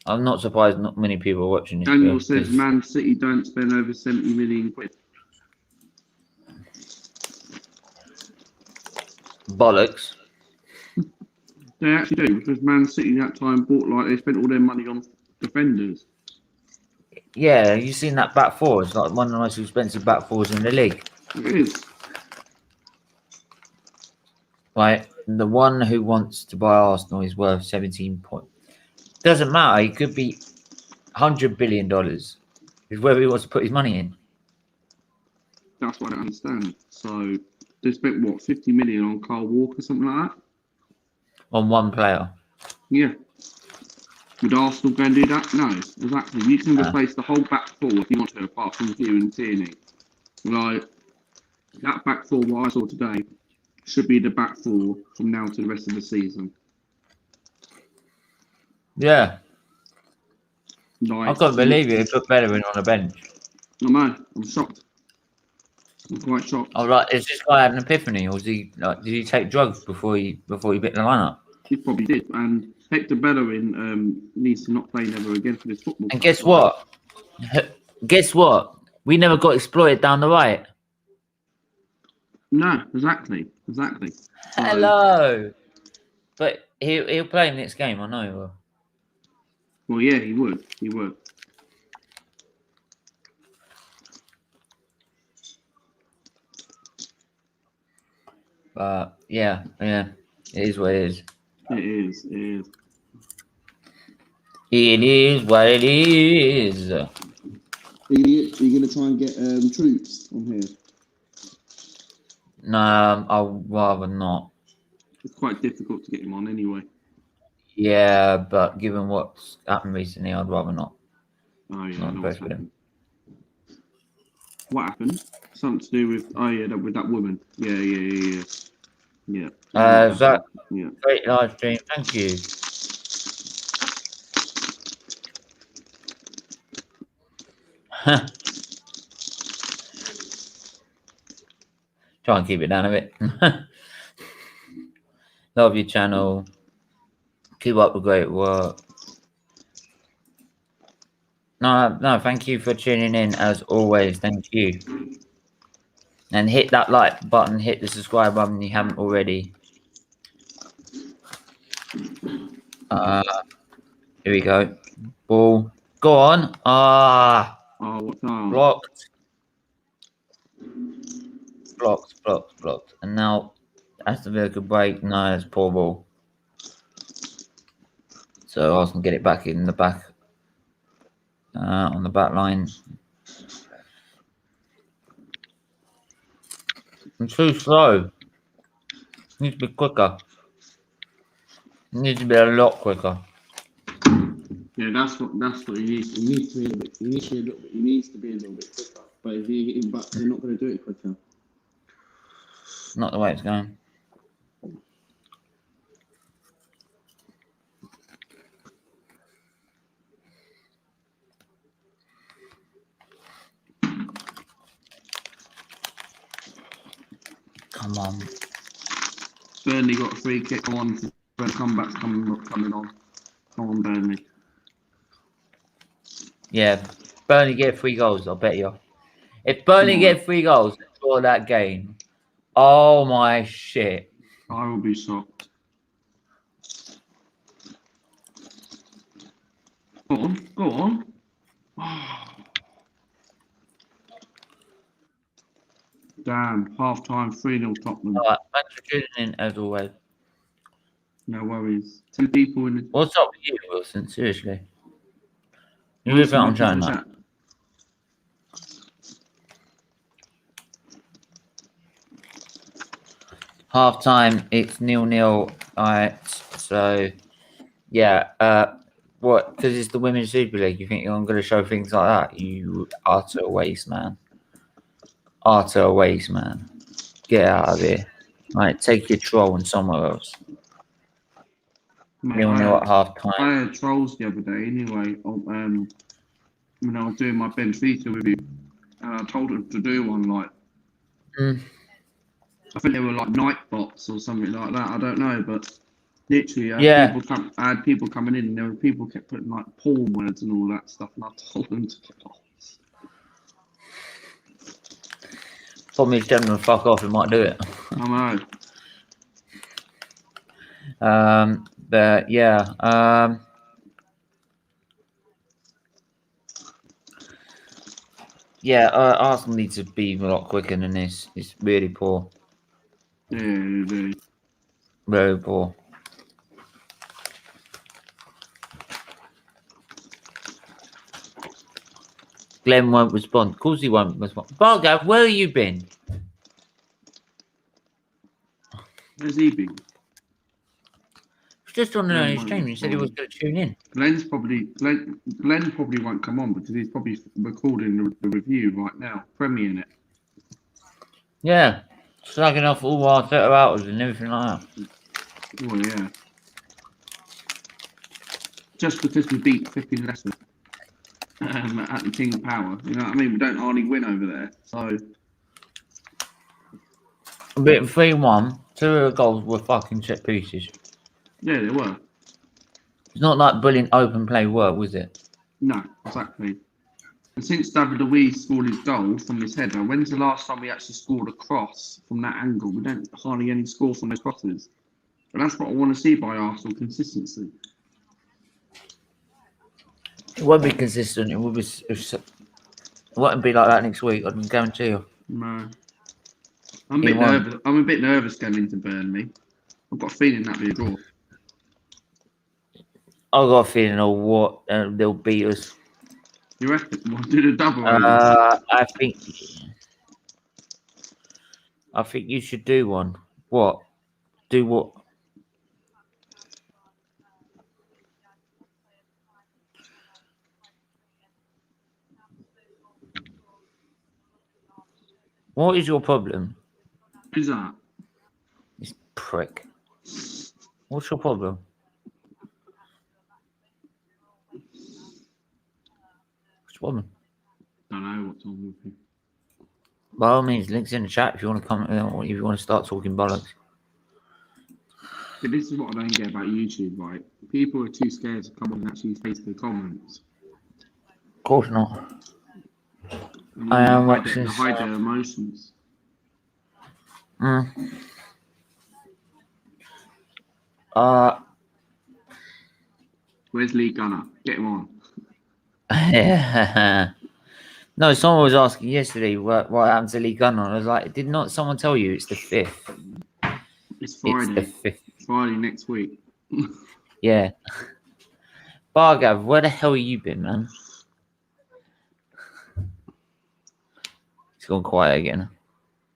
I'm not surprised not many people are watching this. Daniel says Man City don't spend over 70 million quid. Bollocks. They actually do, because Man City that time they spent all their money on defenders. Yeah, you seen that back four? It's like one of the most expensive back fours in the league. It is. Right, the one who wants to buy Arsenal is worth 17 points. Doesn't matter. He could be $100 billion. Is where he wants to put his money in. That's what I don't understand. So they spent what, 50 million on Carl Walker, something like that? On one player. Yeah. Would Arsenal go and do that? No, exactly. You can replace the whole back four if you want to, apart from Kieran and Tierney. Like that back four, what I saw today, should be the back four from now to the rest of the season. Yeah. Like, I can't believe it. Put Bellerin on the bench. I know. I'm shocked. I'm quite shocked. Oh, right. Is this guy had an epiphany, or did he take drugs before he bit the lineup? He probably did. And Hector Bellerin needs to not play never again for this football. And guess what? Guess what? We never got exploited down the right. No, exactly. So, Hello. But he'll play next game, I know he will. Well, yeah, he would. But yeah, it is what it is. It is. It is what it is. Are you going to try and get troops on here? No, I'd rather not. It's quite difficult to get him on anyway. Yeah, but given what's happened recently, I'd rather not. Oh yeah, Not impressed with him. What happened? Something to do with with that woman. Yeah. Zach, great live stream. Thank you. Try and keep it down a bit. Love your channel. Keep up the great work. No, thank you for tuning in as always. Thank you. And hit that like button, hit the subscribe button if you haven't already. Here we go. Ball. Go on. What's that? Blocked. And now Aston Villa could break. No, it's poor ball. So Arsenal get it back in the back. On the back line. I'm too slow. Needs to be quicker. Needs to be a lot quicker. Yeah, that's what he needs. He needs to be a little bit quicker. But they're not going to do it quicker. Not the way it's going. Come on. Burnley got a free kick on. Comeback's coming on. Come on, Burnley. Yeah, Burnley get 3 goals, I'll bet you. If Burnley get 3 goals for that game, oh my shit. I will be shocked. Go on. Damn, half time, 3-0 Tottenham. Alright, thanks for tuning in as always. No worries. 2 people in the... What's up with you, Wilson? Seriously. You live out on China. Half time, it's 0-0. Alright, so yeah, what? Because it's the Women's Super League, you think I'm going to show things like that? You utter waste, man. Utter waste, man. Get out of here. Right, take your troll and somewhere else. 0-0 at half time. I had trolls the other day anyway. When I was doing my Benfica review, and I told them to do one like. I think they were like night bots or something like that. I don't know, but literally, I had people coming in, and there were people kept putting like porn words and all that stuff, and I told them to get off. Told me to tell them to fuck off, we might do it. I know. But yeah, Arsenal needs to be a lot quicker than this. It's really poor. Yeah. Very poor. Glenn won't respond. Of course he won't respond. Bargav, where have you been? Where's he been? Just on an stream. He said he was going to tune in. Glenn probably won't come on because he's probably recording the review right now, premiering it. Yeah, slagging off all our set hours and everything like that. Oh yeah. Just because we beat flipping Leicester at the King Power, you know what I mean? We don't hardly win over there, so. A bit 3-1. 2 of the goals were fucking set pieces. Yeah, they were. It's not like brilliant open play work, was it? No, exactly. And since David Luiz scored his goal from his header, when's the last time we actually scored a cross from that angle? We don't hardly any score from those crosses. But that's what I want to see by Arsenal, consistency. It won't be consistent. It will be. It won't be like that next week. I can guarantee you. No. I'm a bit nervous going into Burnley. I've got a feeling that'll be a draw. I've got a feeling of what they'll beat us. You reckon? We'll do the double. I think you should do one. What? Do what? What is your problem? Who's that? This prick. What's your problem? What's your problem? Don't know what's wrong with you. By all means, links in the chat if you want to comment or if you want to start talking bollocks. But this is what I don't get about YouTube, right? People are too scared to come on and actually face the comments. Of course not. I am watching. Hide their emotions. Where's Lee Gunner? Get him on. No, someone was asking yesterday what happened to Lee Gunner. I was like, did not someone tell you it's the 5th? It's Friday. It's the 5th. Friday next week. Yeah. Bargav, where the hell have you been, man? It's gone quiet again.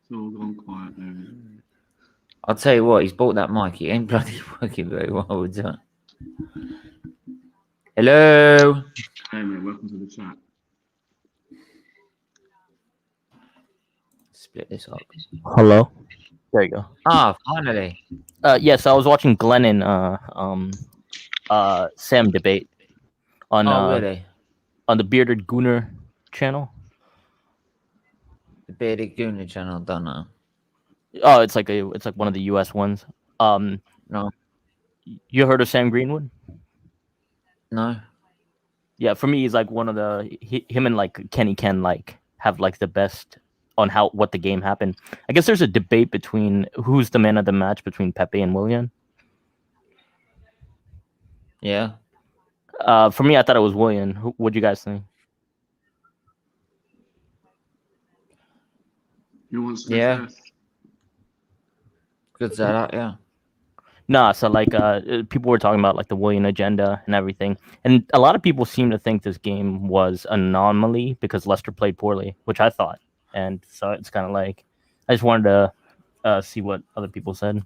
It's all gone quiet now. I'll tell you what, he's bought that mic. He ain't bloody working very well with that. Hello. Hey mate, welcome to the chat. Split this up. Hello. There you go. Ah, finally. Yes, I was watching Glenn and Sam debate on really? On the Bearded Gooner channel. The Bearded Gooner channel, don't know. Oh, it's like one of the US ones. No. You heard of Sam Greenwood? No. Yeah, for me, he's like one of him and like Kenny Ken like have like the best on what the game happened. I guess there's a debate between who's the man of the match between Pepe and Willian. Yeah. For me, I thought it was Willian. What'd you guys think? Who wants to go first? Good setup, yeah. Nah, so like people were talking about like the Willian agenda and everything, and a lot of people seem to think this game was an anomaly because Leicester played poorly, which I thought, and so it's kind of like I just wanted to see what other people said.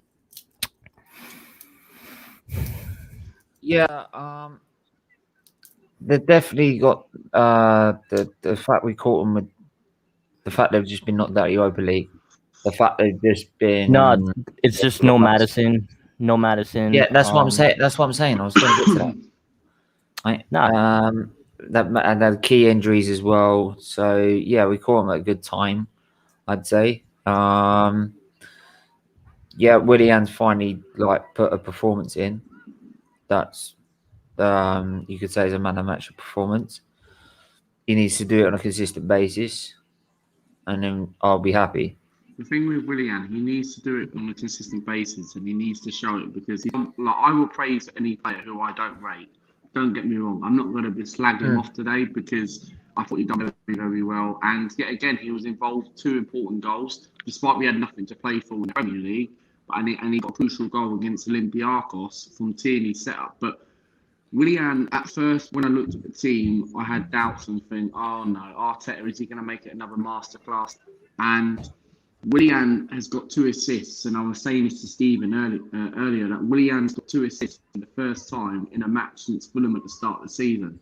Yeah, they definitely got the fact we caught them with the fact they've just been knocked out of Europa League. The fact they've just been it's just no Madison. No Madison. Yeah, that's what I'm saying. That's what I'm saying. I was going to get to that. Right. And the key injuries as well. So yeah, we caught them at a good time, I'd say. Yeah, Willian's finally like put a performance in. That's you could say is a man of match performance. He needs to do it on a consistent basis, and then I'll be happy. The thing with Willian, he needs to do it on a consistent basis, and he needs to show it because I will praise any player who I don't rate. Don't get me wrong. I'm not going to be slagging him off today because I thought he done very, very well. And yet again, he was involved in 2 important goals, despite we had nothing to play for in the Premier League. And he got a crucial goal against Olympiacos from Tierney's setup. But Willian, at first, when I looked at the team, I had doubts and think, oh no, Arteta, is he going to make it another masterclass? And Willian has got 2 assists, and I was saying this to Stephen earlier that Willian's got 2 assists for the first time in a match since Fulham at the start of the season.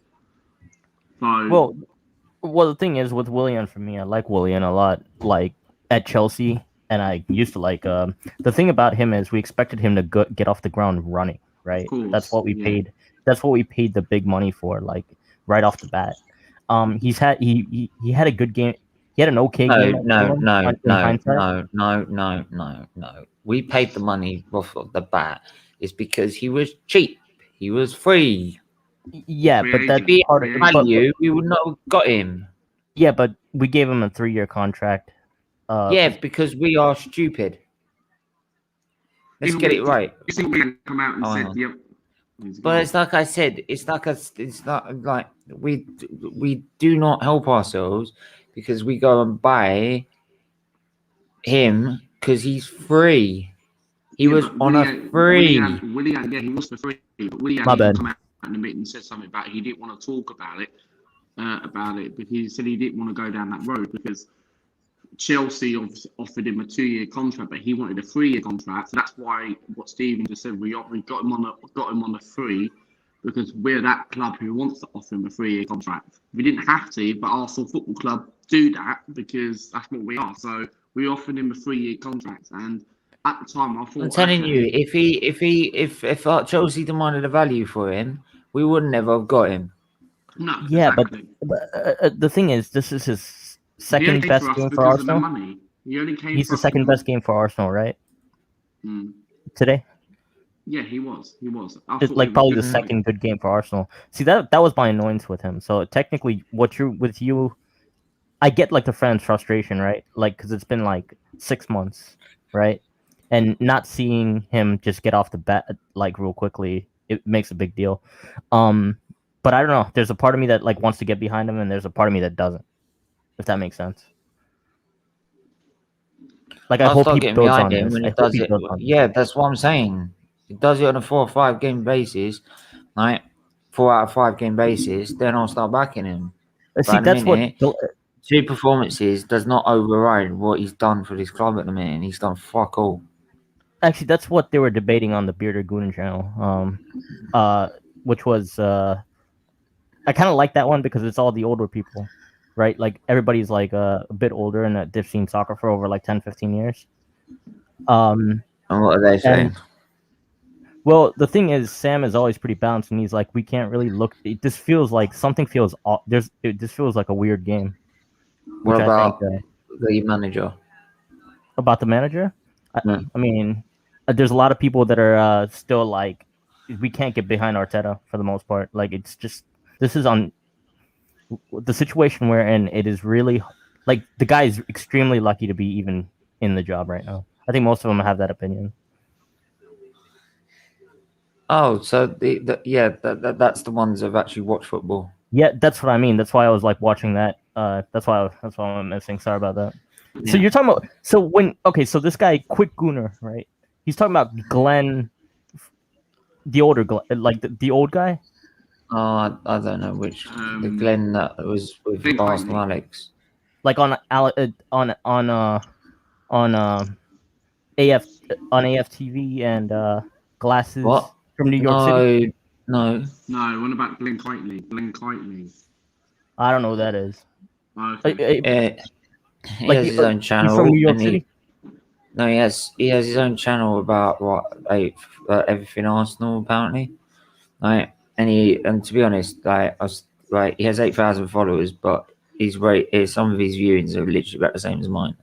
So, well, the thing is with Willian, for me, I like Willian a lot. Like at Chelsea, and I used to like. The thing about him is we expected him to get off the ground running, right? Course, that's what we paid. That's what we paid the big money for, like right off the bat. He had a good game. He had an okay game. No. We paid the money off of the bat. It's because he was cheap. He was free. Yeah, Free but that's agent, Be part free of agent. value, we would not have got him. yeah, but we gave him a 3-year contract. Yeah, because we are stupid. Let's Even get we- it right. You think we had come out and Oh, hang said, on. "Yep." But it's like I said, it's not like we do not help ourselves because we go and buy him because he's free. He Yeah, was but on Willie a free. yeah, he was for free, but Willie My had bad. come out in the meeting and said something about he didn't want to talk about it, because he said he didn't want to go down that road because Chelsea offered him a 2-year contract, but he wanted a 3-year contract. So that's why what Stephen just said, we got him on a free because we're that club who wants to offer him a 3-year contract. We didn't have to, but Arsenal Football Club do that because that's what we are. So we offered him a 3-year contract, and at the time I thought, I'm telling okay, you, if Chelsea demanded a value for him, we would never have got him. no, Yeah, exactly. but the thing is, this is his He only second came best for us game for because of the Arsenal. money. He only came He's for the us second because- best game for Arsenal, right? Mm. Today, Yeah, he was. I it's thought like he was probably good the for second good game for Arsenal. See, that was my annoyance with him. So technically, with you, I get like the fans' frustration, right? Like, because it's been like 6 months, right? And not seeing him just get off the bat like real quickly, it makes a big deal. But I don't know. There's a part of me that like wants to get behind him, and there's a part of me that doesn't. If that makes sense. Like, I I'll hope start he getting builds behind on him this. when I he hope does he it. builds on this. Yeah, that's what I'm saying. He does it on a 4 or 5 game basis, right? 4 out of 5 game basis. Then I'll start backing him. See, But at the that's what. minute, 2 performances does not override what he's done for this club at the minute. And he's done fuck all. Actually, that's what they were debating on the Bearded Goonen channel. Which was I kind of like that one because it's all the older people, right? Like everybody's like a bit older and that they've seen soccer for over like 10, 15 years. And what are they saying? Well, the thing is, Sam is always pretty balanced, and he's like, we can't really look. This feels like something feels off. This feels like a weird game. What Which about I think, the manager? about the manager? Yeah. I mean, there's a lot of people that are still like, we can't get behind Arteta for the most part. Like, it's just this is on the situation we're in. It is really like the guy is extremely lucky to be even in the job right now. I think most of them have that opinion. Oh, so that's the ones that have actually watched football. Yeah, that's what I mean. That's why I was like watching that. That's why I'm missing. Sorry about that. Yeah. So you're talking about so this guy Quick Gooner, right? He's talking about Glenn, the older Glenn, like the old guy. I don't know which the Glenn that was with Big Arsenal Lightning. Alex. Like on AFTV and glasses What? from New York City. No. No, what about Glenn Kitely? I don't know who that is. Okay. He Like, has his own channel. He's from New York and City. he has his own channel about everything Arsenal apparently. Like, and to be honest, he has 8,000 followers, but some of his viewings are literally about the same as mine.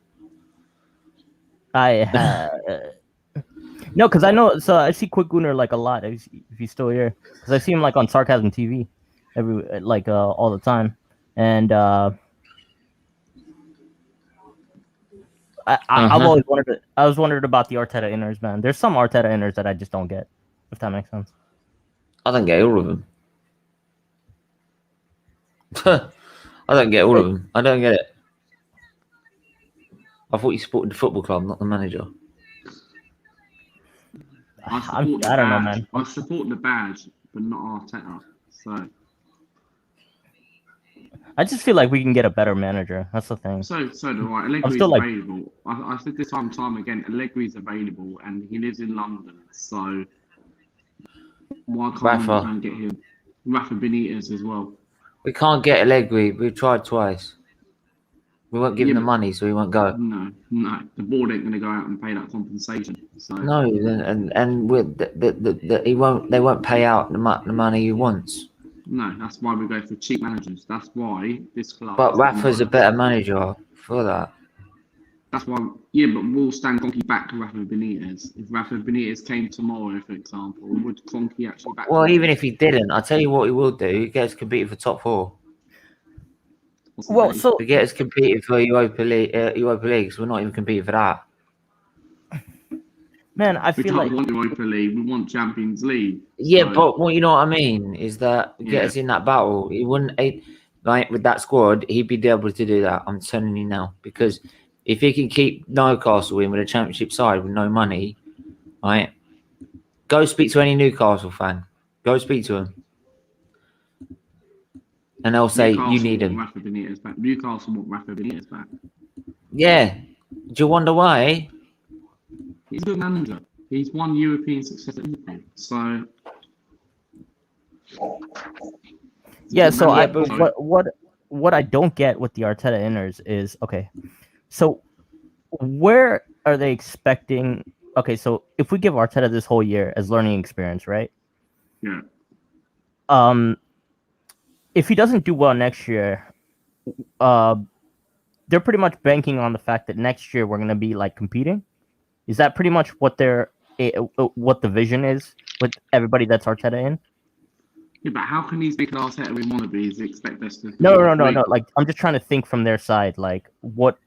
No, because I know. So I see Quick Gooner like a lot. If he's still here, because I see him like on Sarcasm TV, all the time, and I've always wondered. I was wondering about the Arteta inners, man. There's some Arteta inners that I just don't get, if that makes sense. I don't get all of them. I don't get all of them. I don't get it. I thought you supported the football club, not the manager. I don't know, man. I support the badge, but not Arteta. So I just feel like we can get a better manager. That's the thing. do I. Allegri's still like- available. I said this time again. Allegri's available, and he lives in London. So why can't we Rafa. try and get him? Rafa Benitez as well. We can't get Allegri. We've tried twice. We won't give him the money, so he won't go. No. The board ain't going to go out and pay that compensation. So No, and he won't. They won't pay out the money he wants. no, that's why we go for cheap managers. That's why this club. But Rafa's a better manager for that. That's why, yeah, but will Stan Kroenke back Rafa Benitez? If Rafa Benitez came tomorrow, for example, would Kroenke actually back? Well, even if he didn't, I'll tell you what he will do. He gets competed for top 4. Well, so He gets competed for Europa League. Europa Leagues. We're not even competing for that. man, I we feel don't like want Europa League. We want Champions League. Yeah, So, but what you know what I mean is that get us in that battle. He wouldn't like with that squad. He'd be able to do that. I'm telling you now, because if he can keep Newcastle in with a Championship side with no money, right? Go speak to any Newcastle fan. Go speak to him, and they'll say you need him. Rafa Benitez back. Newcastle want Rafa Benitez back. Yeah. Do you wonder why? He's a good manager. He's won European success at Liverpool. So yeah. So Yeah, but- what I don't get with the Arteta inners is okay. So where are they expecting? Okay, so if we give Arteta this whole year as learning experience, right? yeah. If he doesn't do well next year, they're pretty much banking on the fact that next year we're going to be like competing. Is that pretty much what what the vision is with everybody that's Arteta in? Yeah, but how can these big Arteta win wannabes expect us to? No. Like I'm just trying to think from their side, like what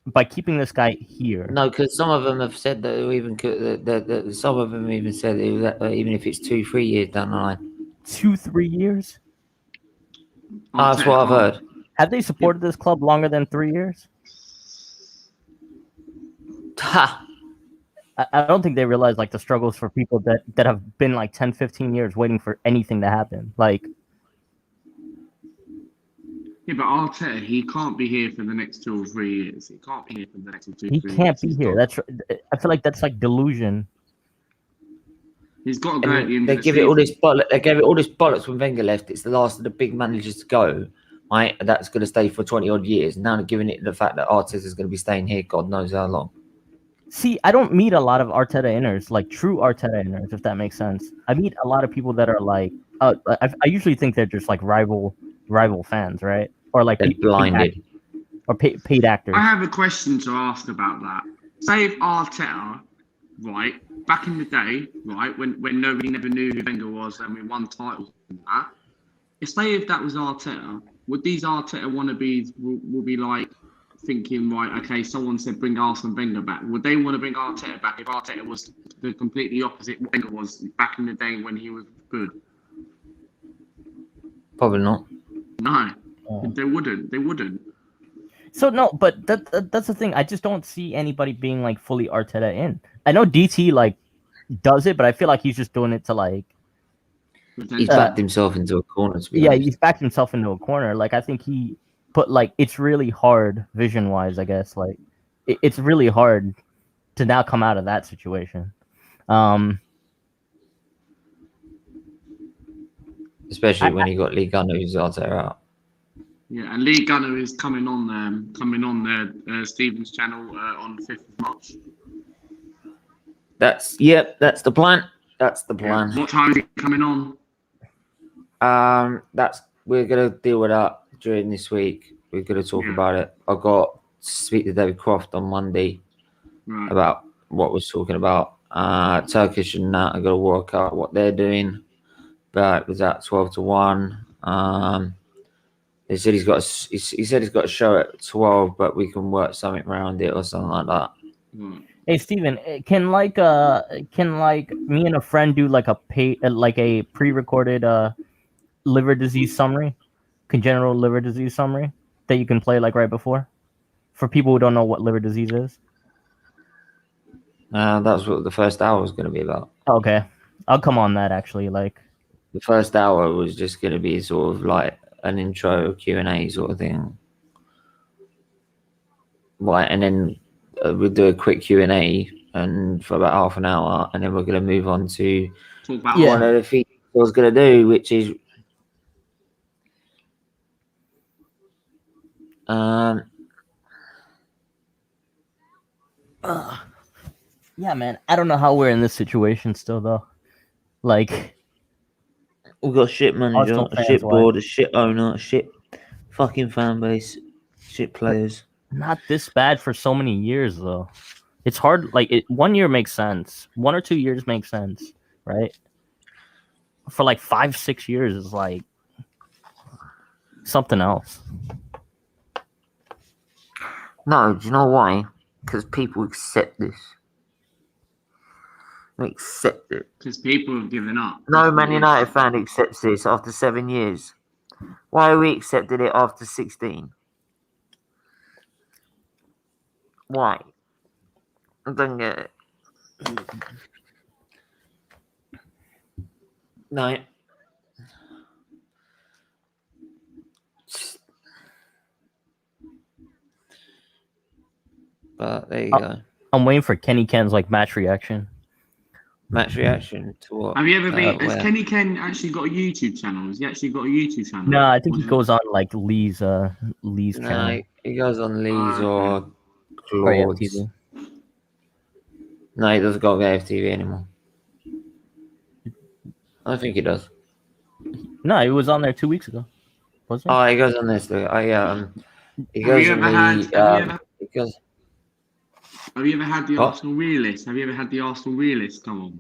by keeping this guy here. No, because some of them have said that even that some of them even said that even if it's 2-3 years down the line. 2-3 years? That's what I've heard. Have they supported this club longer than 3 years? Ha! I don't think they realize like the struggles for people that have been like 10, 15 years waiting for anything to happen. Like, yeah, but Arteta, he can't be here for the next 2 or 3 years. He can't be here for the next 2 or 3 years. he can't be He's here. got- I feel like that's like delusion. He's got to go at the end They of the give it all season. this bollocks. They gave it all this bollocks when Wenger left. It's the last of the big managers to go. Right, that's going to stay for 20 odd years. Now they're giving it the fact that Arteta is going to be staying here, God knows how long. See, I don't meet a lot of Arteta inners, like true Arteta inners, if that makes sense. I meet a lot of people that are like, I usually think they're just like rival fans, right? Or like They're blinded. Paid actors. I have a question to ask about that. Say if Arteta, right, back in the day, right, when nobody never knew who Wenger was and we won titles and that, say if that was Arteta, would these Arteta wannabes will be like thinking, right, okay, someone said bring Arsene Wenger back. Would they want to bring Arteta back if Arteta was the completely opposite Wenger was back in the day when he was good? Probably not. No, they wouldn't. They wouldn't. So no, but that's the thing. I just don't see anybody being like fully Arteta in. I know DT like does it, but I feel like he's just doing it to like. He's backed himself into a corner. To be honest. He's backed himself into a corner. Like I think he put like it's really hard vision wise. I guess like it's really hard to now come out of that situation. Especially when you got Lee Gunner who's Arteta out. Yeah, and Lee Gunner is coming on Stephen's channel on 5th of March. That's the plan. That's the plan. What time is he coming on? We're gonna deal with that during this week. We're gonna talk about it. I got to speak to David Croft on Monday about what we're talking about. Turkish and that. I got to work out what they're doing. But it was at 12-1. He said he's got a show at 12, but we can work something around it or something like that. Hey Steven, can me and a friend do like a pre-recorded liver disease summary, congenital liver disease summary that you can play like right before, for people who don't know what liver disease is? That's what the first hour was going to be about. Okay, I'll come on that actually. Like the first hour was just going to be sort of like an intro Q&A sort of thing, right? And then we'll do a quick Q&A and for about half an hour, and then we're going to move on to one of the things I was going to do, which is yeah, man. I don't know how we're in this situation still though. Like we've got a shit manager, a shit board, a shit owner, a shit fucking fan base, shit players. not this bad for so many years though. It's hard. Like 1 year makes sense. 1 or 2 years makes sense, right? For like 5, 6 years is like something else. No, do you know why? Because people accept this. They accept it. Because people have given up. No Man United fan accepts this after 7 years. Why are we accepting it after 16? Why? I don't get it. No. But there you go. I'm waiting for Kenny Ken's like match reaction. Match reaction to what? Have you ever been? Has where? Kenny Ken actually got a YouTube channel? Has he actually got a YouTube channel? No, I think he goes on like Lee's No, channel. he goes on Lee's or Or Claude's. FTV. No, he doesn't go to FTV anymore. I think he does. No, he was on there 2 weeks ago. Wasn't he? Oh, he goes on this. He Have goes you on ever had? the. He goes. Have you ever had the What? Arsenal realist? Have you ever had the Arsenal realist come on?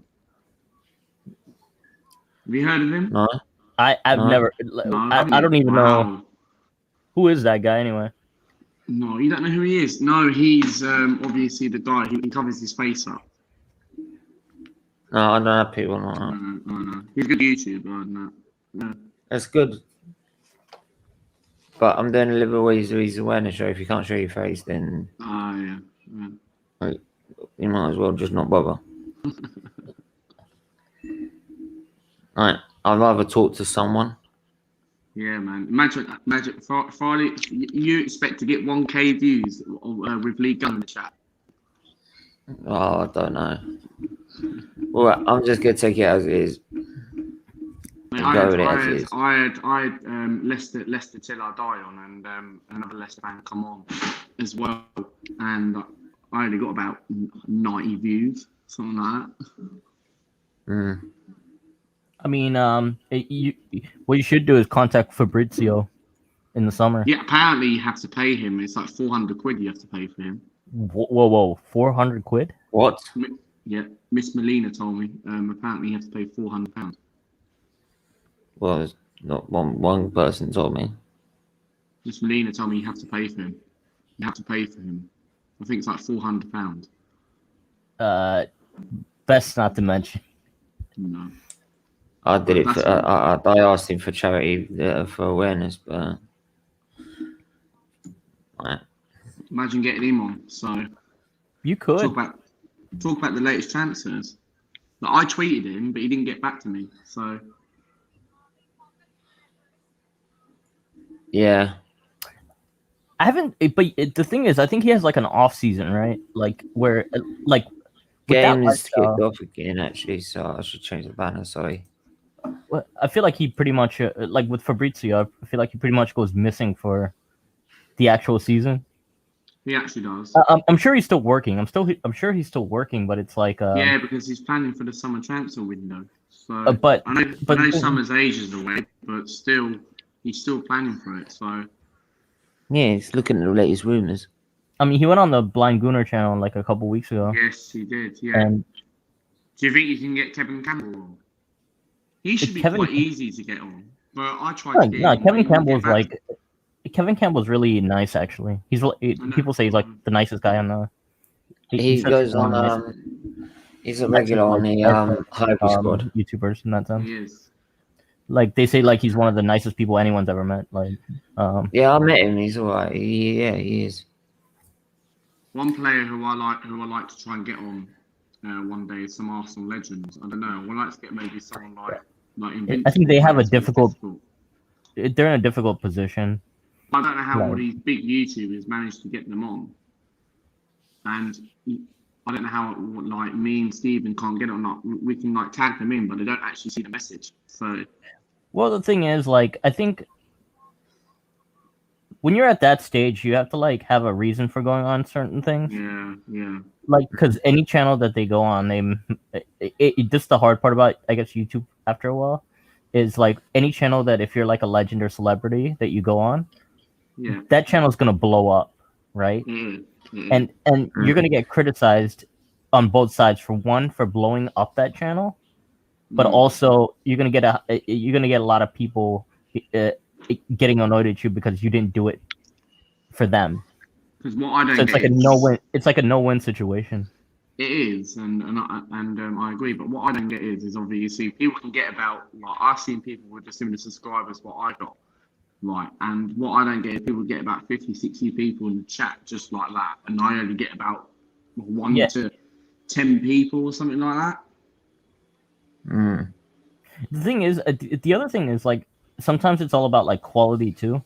Have you heard of him? No. I've No. never. No, I don't even know Wow. who is that guy anyway. No, you don't know who he is. No, he's obviously the guy. He covers his face up. No, I don't have people like that. No. He's a good YouTuber. No. That's good. But I'm doing a Liver awareness show. If you can't show your face, then Yeah. you might as well just not bother. Right. I'd rather talk to someone. Yeah, man. Imagine, Friday, you expect to get 1K views with Lee Gunn in the chat. Oh, I don't know. Well, I'm just gonna take it as it is. Mate, Go with it as it is. I had Leicester till I die on, and another Leicester fan come on as well, and I only got about 90 views, something like that. I mean, what you should do is contact Fabrizio in the summer. Yeah, apparently you have to pay him. It's like 400 quid you have to pay for him. Whoa, 400 quid? What? Yeah, Miss Molina told me. Apparently you have to pay £400. Well, it's not one person told me. Miss Molina told me you have to pay for him. You have to pay for him. I think it's like £400. Best not to mention. No. I did it. That's I asked him for charity for awareness, but right. Imagine getting him on. So You could. talk about the latest transfers. Like, I tweeted him, but he didn't get back to me. So Yeah. I haven't, but the thing is, I think he has like an off season, right? Like where, like with that Game is kicked lifestyle, off again, actually, so I should change the banner. Sorry. well, I feel like he pretty much, like with Fabrizio, I feel like he pretty much goes missing for the actual season. he actually does. I'm sure he's still working. I'm sure he's still working, but it's like, Yeah, because he's planning for the summer transfer window. So but I know summer's ages away, but still, he's still planning for it. So Yeah, he's looking at the latest rumors. I mean, he went on the Blind Gooner channel like a couple weeks ago, yes, he did. Yeah. and Do you think you can get Kevin Campbell on? He should be quite easy to get on. But I tried to get him. Kevin Campbell's like, Kevin Campbell's really nice actually. He's people say he's like the nicest guy on the. He goes says on. He's a regular on the Hyper Squad. YouTubers in that sense. He is. Like they say, like he's one of the nicest people anyone's ever met. Like, Yeah, I met him. He's alright. Yeah, he is. One player who I like to try and get on one day is some Arsenal legends. I don't know. I would like to get maybe someone like I think they have a difficult. They're in a difficult position. I don't know how all these big YouTubers manage to get them on, and I don't know how like me and Stephen can't get it or not. We can like tag them in, but they don't actually see the message. So, well, the thing is, like, I think when you're at that stage, you have to like have a reason for going on certain things. Yeah. Like, because any channel that they go on, just the hard part about, I guess, YouTube after a while is like any channel that if you're like a legend or celebrity that you go on, Yeah. that channel is gonna blow up. right? Mm-hmm. And you're gonna get criticized on both sides for blowing up that channel, but also you're gonna get a lot of people getting annoyed at you because you didn't do it for them. Because what I don't So it's get like a is, no-win. It's like a no-win situation. it is, and I agree. But what I don't get is obviously people can get about, like, I've seen people with just similar subscribers what I got, right? And what I don't get is people get about 50, 60 people in the chat just like that, and I only get about 1 to 10 people or something like that. The thing is, the other thing is, like, sometimes it's all about like quality too.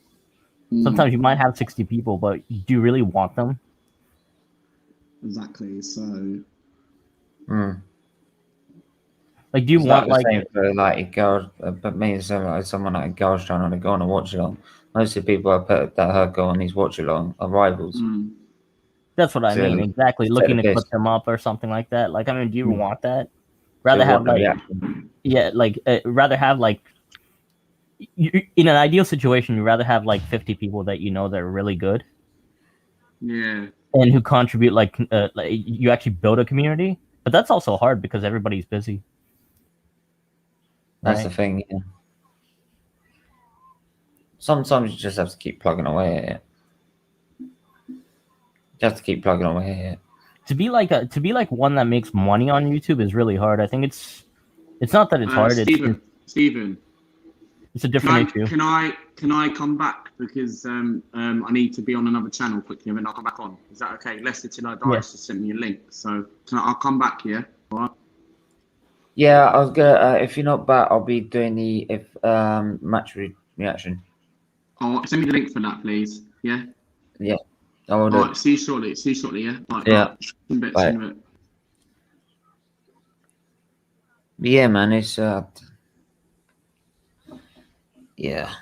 Sometimes you might have 60 people, but do you really want them? Exactly. So, like, do you want the same for like a girl? But me and someone like a girl's trying to go on a watch along. Most of the people I put that her go on these watch along are rivals. That's what I mean. Exactly. Looking to clip them up or something like that. Like, I mean, do you want that? Rather have like, rather have like, in an ideal situation, you'd rather have like 50 people that you know that are really good. Yeah. And who contribute, like you actually build a community. But that's also hard because everybody's busy. That's the thing. Yeah. Sometimes you just have to keep plugging away at it. You have to keep plugging away at it. To be like one that makes money on YouTube is really hard. I think it's not that it's hard. Stephen, it's a different issue. Can I come back because I need to be on another channel quickly and then I'll come back on. Is that okay? Lester Tinodice just sent me a link, so I'll come back here. All right. Yeah, I was gonna. If you're not back, I'll be doing the match reaction. Oh, send me the link for that, please. Yeah. Yeah. I will do. All right. See you shortly. Yeah. Right, yeah. Bye. Yeah, man. It's yeah.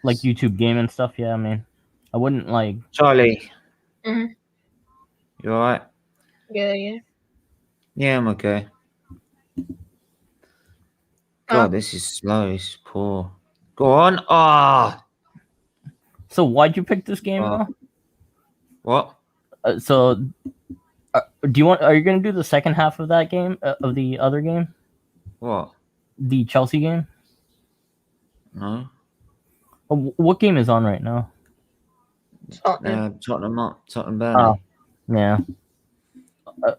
Like YouTube game and stuff. Yeah, I mean, I wouldn't like. Charlie. You alright? Yeah. Yeah, I'm okay. God, this is slow. It's poor. Go on. Ah. So why'd you pick this game though? What? So, do you want? Are you gonna do the second half of that game? Of the other game? What? The Chelsea game? No. What game is on right now? Tottenham. Tottenham Burnley. Yeah.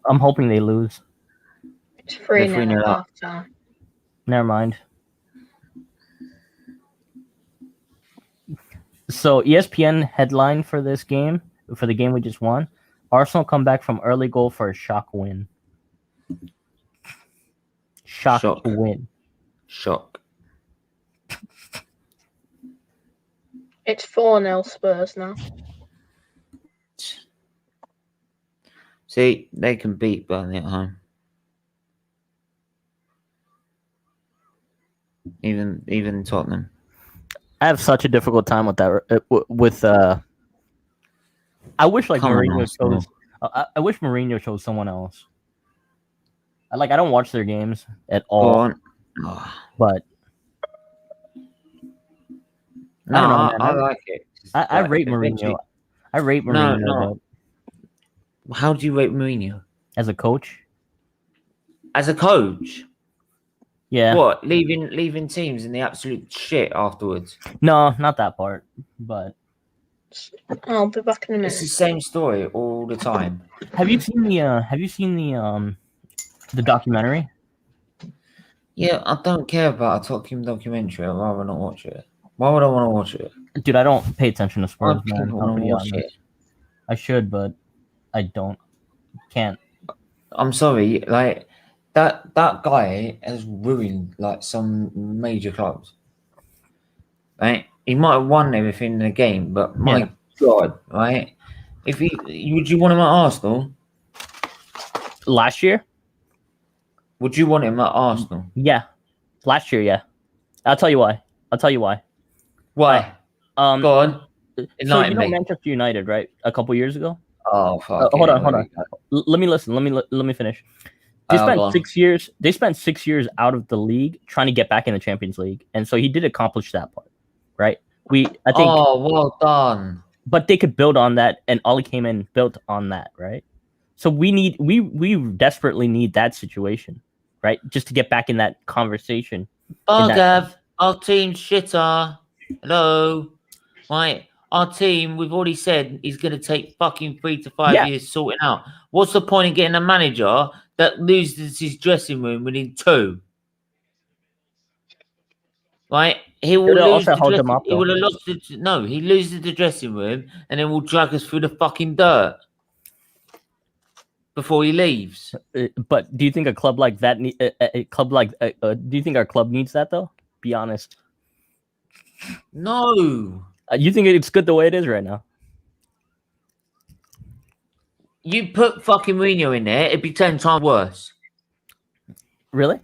I'm hoping they lose. It's 3-0 at half time. Never mind. So ESPN headline for this game, for the game we just won: Arsenal come back from early goal for a shock win. Shock win. Shock. It's 4-0 Spurs now. See, they can beat Burnley at home. Even Tottenham. I have such a difficult time with that. I wish like Mourinho chose. I wish Mourinho chose someone else. I don't watch their games at all. But no, I don't know, man. I like it. I rate Mourinho. I rate Mourinho. No. How do you rate Mourinho? As a coach? As a coach? Yeah. What? Leaving teams in the absolute shit afterwards? No, not that part. But I'll be back in a minute. It's the same story all the time. Have you seen the documentary? Yeah, I don't care about a Tottenham documentary. I'd rather not watch it. Why would I want to watch it? Dude, I don't pay attention to Spurs, I man. want to watch it. I should, but I don't. Can't. I'm sorry. Like that guy has ruined like some major clubs. Right? He might have won everything in the game, but my God, right? Would you want him at Arsenal? Last year? Would you want him at Arsenal? Yeah. Last year, yeah. I'll tell you why. Why? Go on. So you know Manchester United, right? A couple years ago. Oh fuck! Hold on. Let me listen. Let me finish. They spent 6 years. They spent 6 years out of the league trying to get back in the Champions League, and so he did accomplish that part, right? I think. Oh, well done. but they could build on that, and Ollie came in built on that, right? So we desperately need that situation, right? Just to get back in that conversation. Gav, our team's shitter. Hello. Right. Our team, we've already said, is going to take fucking 3 to 5 years sorting out. What's the point in getting a manager that loses his dressing room within 2? Right? He will lose the dressing. He will have lost the, no, he loses the dressing room and then will drag us through the fucking dirt before he leaves. But do you think a club like that, do you think our club needs that though? Be honest. No. You think it's good the way it is right now? You put fucking Mourinho in there, it'd be 10 times worse. Really?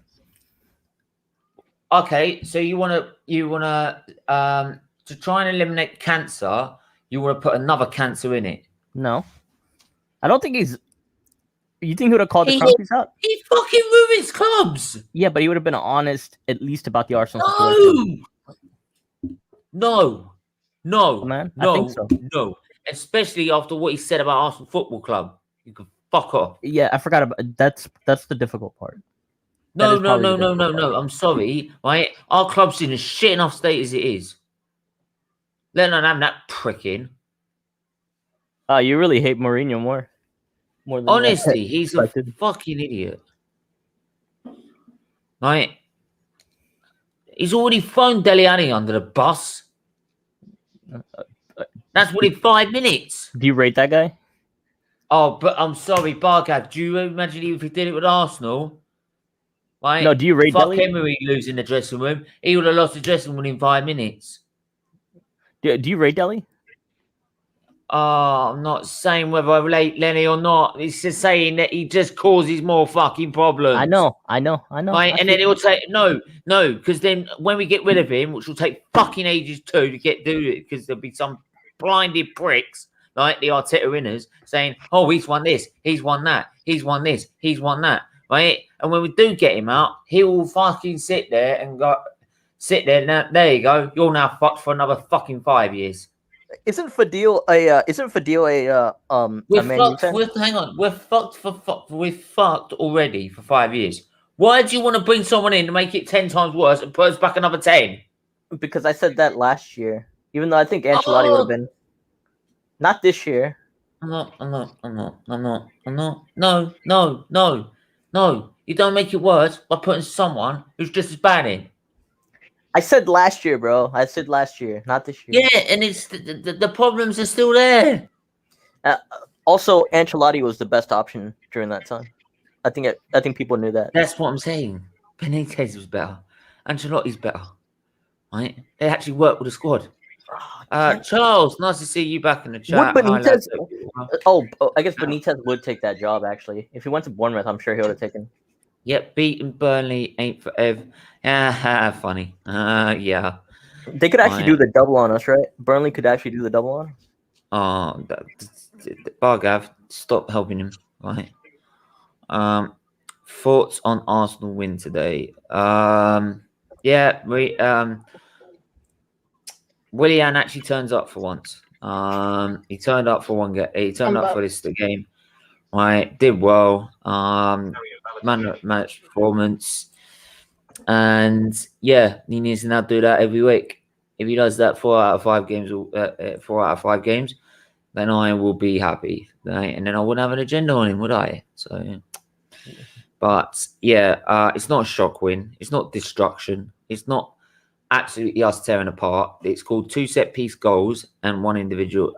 Okay, so you wanna to try and eliminate cancer, you want to put another cancer in it. No. I don't think he's. You think he would have called the Crumpies out? He fucking ruins clubs. Yeah, but he would have been honest at least about the Arsenal situation. No, man. I think so. No. Especially after what he said about Arsenal Football Club. You can fuck off. Yeah, I forgot about that's the difficult part. No. I'm sorry, right? Our club's in a shit enough state as it is. Let alone having that pricking. You really hate Mourinho more than honestly, he's a fucking idiot. Right? He's already thrown Dele Alli under the bus. That's within 5 minutes. Do you rate that guy? Oh, but I'm sorry, Bargav. Do you imagine if he did it with Arsenal? Right? No, do you rate Fuck Emery losing the dressing room. He would have lost the dressing room in 5 minutes. Do you rate Dele? I'm not saying whether I relate Lenny or not. It's just saying that he just causes more fucking problems. I know. Right? And then it will take no, because then when we get rid of him, which will take fucking ages too to get do it, because there'll be some blinded pricks like the Arteta winners saying, "Oh, he's won this, he's won that, he's won this, he's won that." Right? And when we do get him out, he will fucking sit there and go, Now, there you go. You're now fucked for another fucking 5 years. Isn't Fadil a hang on, we're fucked already for 5 years. Why do you want to bring someone in to make it 10 times worse and put us back another 10? Because I said that last year. Even though I think Ancelotti would have been. Not this year. I'm not. No. You don't make it worse by putting someone who's just as bad in. I said last year, bro. I said last year, not this year. Yeah, and it's the problems are still there. Also, Ancelotti was the best option during that time. I think people knew that. That's what I'm saying. Benitez was better. Ancelotti's better. Right? They actually worked with the squad. Charles, nice to see you back in the chat. Would Benitez? I guess Benitez would take that job actually. If he went to Bournemouth, I'm sure he would have taken. Yep, beating Burnley ain't forever. Funny. Yeah. They could actually do the double on us, right? Burnley could actually do the double on us. Oh, Bargav, stop helping him. Right. Thoughts on Arsenal win today? Yeah, Willian actually turns up for once. He turned up for one game. He turned up for this game. Right, did well. Match performance, and yeah, he needs to now do that every week. If he does that 4 out of 5 games, 4 out of 5 games, then I will be happy. Right? And then I wouldn't have an agenda on him, would I? So, but yeah, it's not a shock win. It's not destruction. It's not absolutely us tearing apart. It's called 2 set-piece goals and one individual,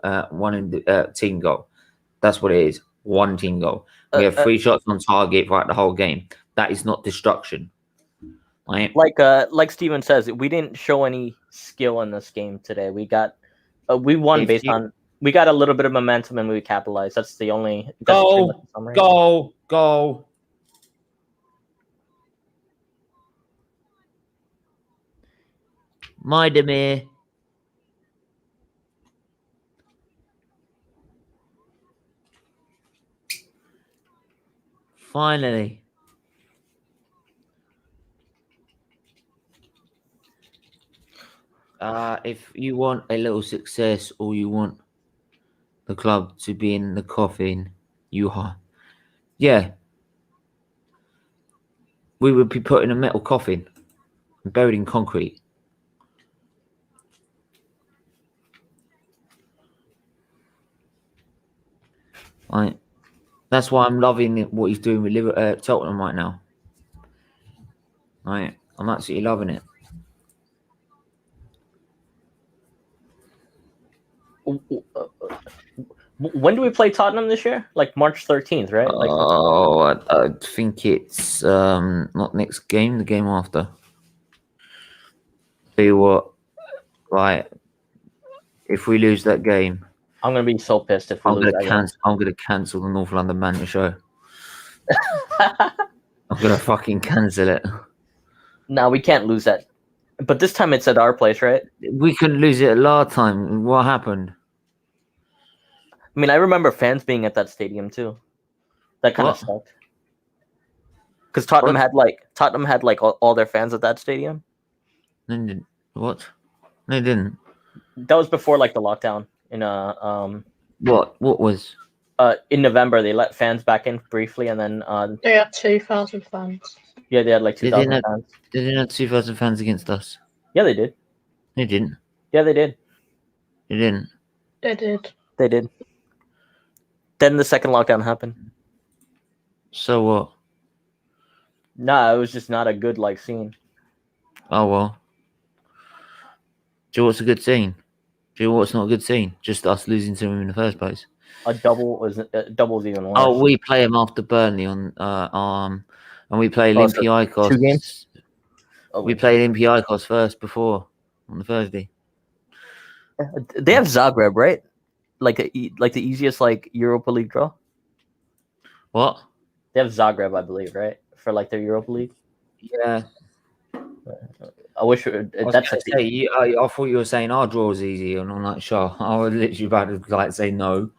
team goal. That's what it is. 1 team goal. We have 3 shots on target throughout the whole game. That is not destruction. Right? Like Steven says, we didn't show any skill in this game today. We won based on we got a little bit of momentum and we capitalized. That's the only goal. Maidemir. Finally. If you want a little success or you want the club to be in the coffin you are. Yeah. We would be put in a metal coffin and buried in concrete. Right. That's why I'm loving what he's doing with Tottenham right now. Right. I'm absolutely loving it. When do we play Tottenham this year? Like March 13th, right? Like I think it's not next game, the game after. Tell you what, right? If we lose that game, I'm gonna be so pissed if we lose that game. I'm gonna cancel the North London Banter show. I'm gonna fucking cancel it. No, we can't lose that. But this time it's at our place, right? We couldn't lose it last time. What happened? I mean, I remember fans being at that stadium too. That kind of sucked. Because Tottenham had like all their fans at that stadium. They didn't. What? They didn't. That was before like the lockdown in What was? In November they let fans back in briefly, and then They had 2,000 fans. yeah, they had like 2,000 fans. They didn't have 2,000 fans against us. Yeah, they did. They didn't. Yeah, they did. They didn't. They did. They did. Then the second lockdown happened. So what? Nah, it was just not a good like scene. Oh well. Do you know what's a good scene? Do you know what's not a good scene? Just us losing to them in the first place. A double was even worse. Oh, we play them after Burnley on and we play Olympiacos. 2 games. We played Olympiacos first before on the Thursday. They have Zagreb, right? Like the easiest like Europa League draw. What? They have Zagreb, I believe, right, for like their Europa League. Yeah. I wish I thought you were saying our draw was easy, and I'm not sure. I was literally about to like say no.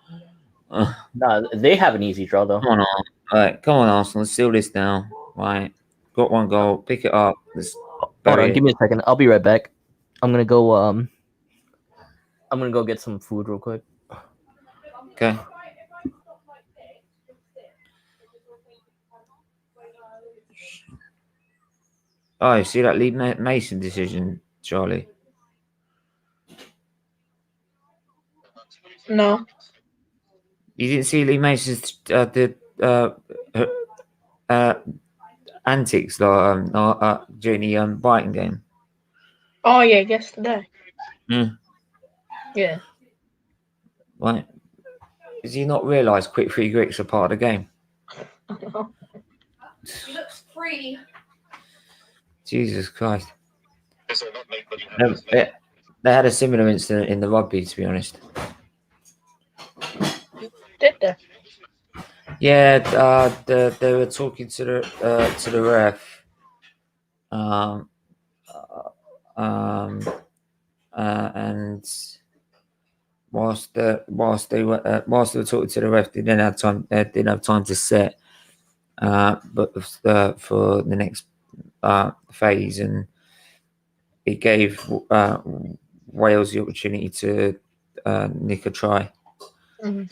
No, they have an easy draw though. Come on, all right, come on, Arsenal. Let's seal this now. Right, got one goal. Pick it up. Hold on, give me a second. I'll be right back. I'm gonna go get some food real quick. Okay. Oh, you see that Lee Mason decision, Charlie? No. You didn't see Lee Mason's antics during the Brighton game? Oh, yeah, yesterday. Yeah. Yeah. Right. Does he not realise quick free kicks are part of the game? He looks free. Jesus Christ. They had a similar incident in the rugby, to be honest. Did they? Yeah, they were talking to the ref, and whilst they were talking to the ref, they didn't have time to set, but for the next phase, and it gave Wales the opportunity to nick a try. Mm-hmm.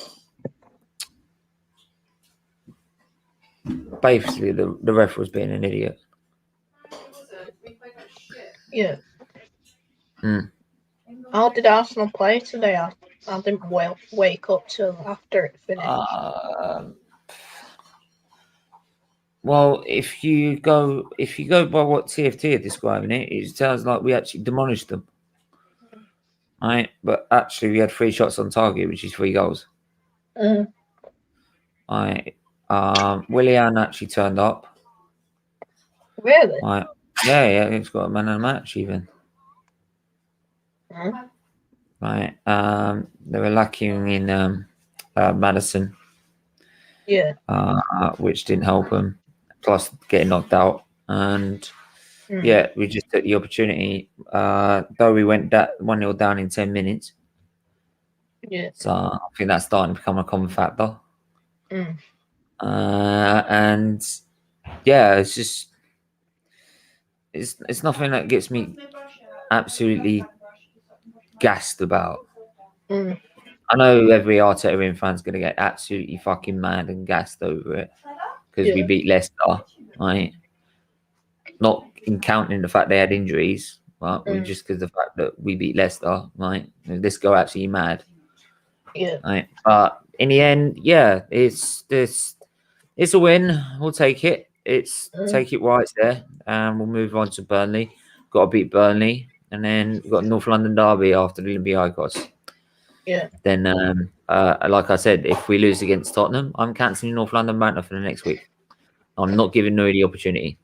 Basically, the ref was being an idiot. Yeah. Mm. How did Arsenal play today? I didn't wake up till after it finished. Well, if you go by what TFT are describing it, it sounds like we actually demolished them. Right, but actually we had 3 shots on target, which is 3 goals. Mm. Willian actually turned up. Really? Right. Yeah, he's got a man of the match even. Mm. Right. They were lacking in Madison. Yeah. Which didn't help them. Plus getting knocked out. And yeah, we just took the opportunity. Though we went 1-0 down in 10 minutes. Yeah. So I think that's starting to become a common factor. Mm. And yeah, it's just it's nothing that gets me absolutely gassed about. Mm. I know every Arteta in fan's going to get absolutely fucking mad and gassed over it because we beat Leicester, right? Not in counting the fact they had injuries, but we just because the fact that we beat Leicester, right? This go absolutely mad. Yeah. Right. But in the end, yeah, it's a win. We'll take it. Take it while it's there, and we'll move on to Burnley. Got to beat Burnley, and then we've got North London derby after the Olympiacos. Yeah. Then, like I said, if we lose against Tottenham, I'm cancelling North London Banter for the next week. I'm not giving Nuri the opportunity.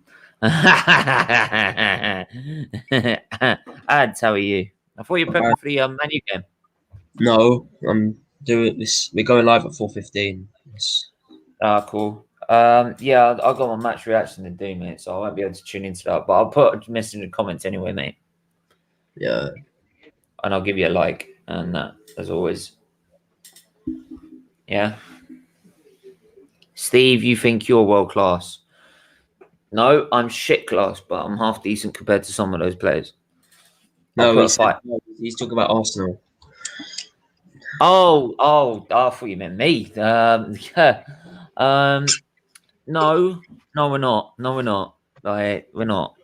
Ads, how are you? I thought you were prepping for the Man U game. No, I'm doing this. We're going live at 4:15. Cool. Yeah, I got my match reaction to do, mate, so I won't be able to tune into that. But I'll put a message in the comments anyway, mate. Yeah. And I'll give you a like and that, as always. Yeah. Steve, you think you're world class? No, I'm shit class, but I'm half decent compared to some of those players. No, he's talking about Arsenal. Oh, I thought you meant me. Yeah. No, we're not. No, we're not. Like, we're not.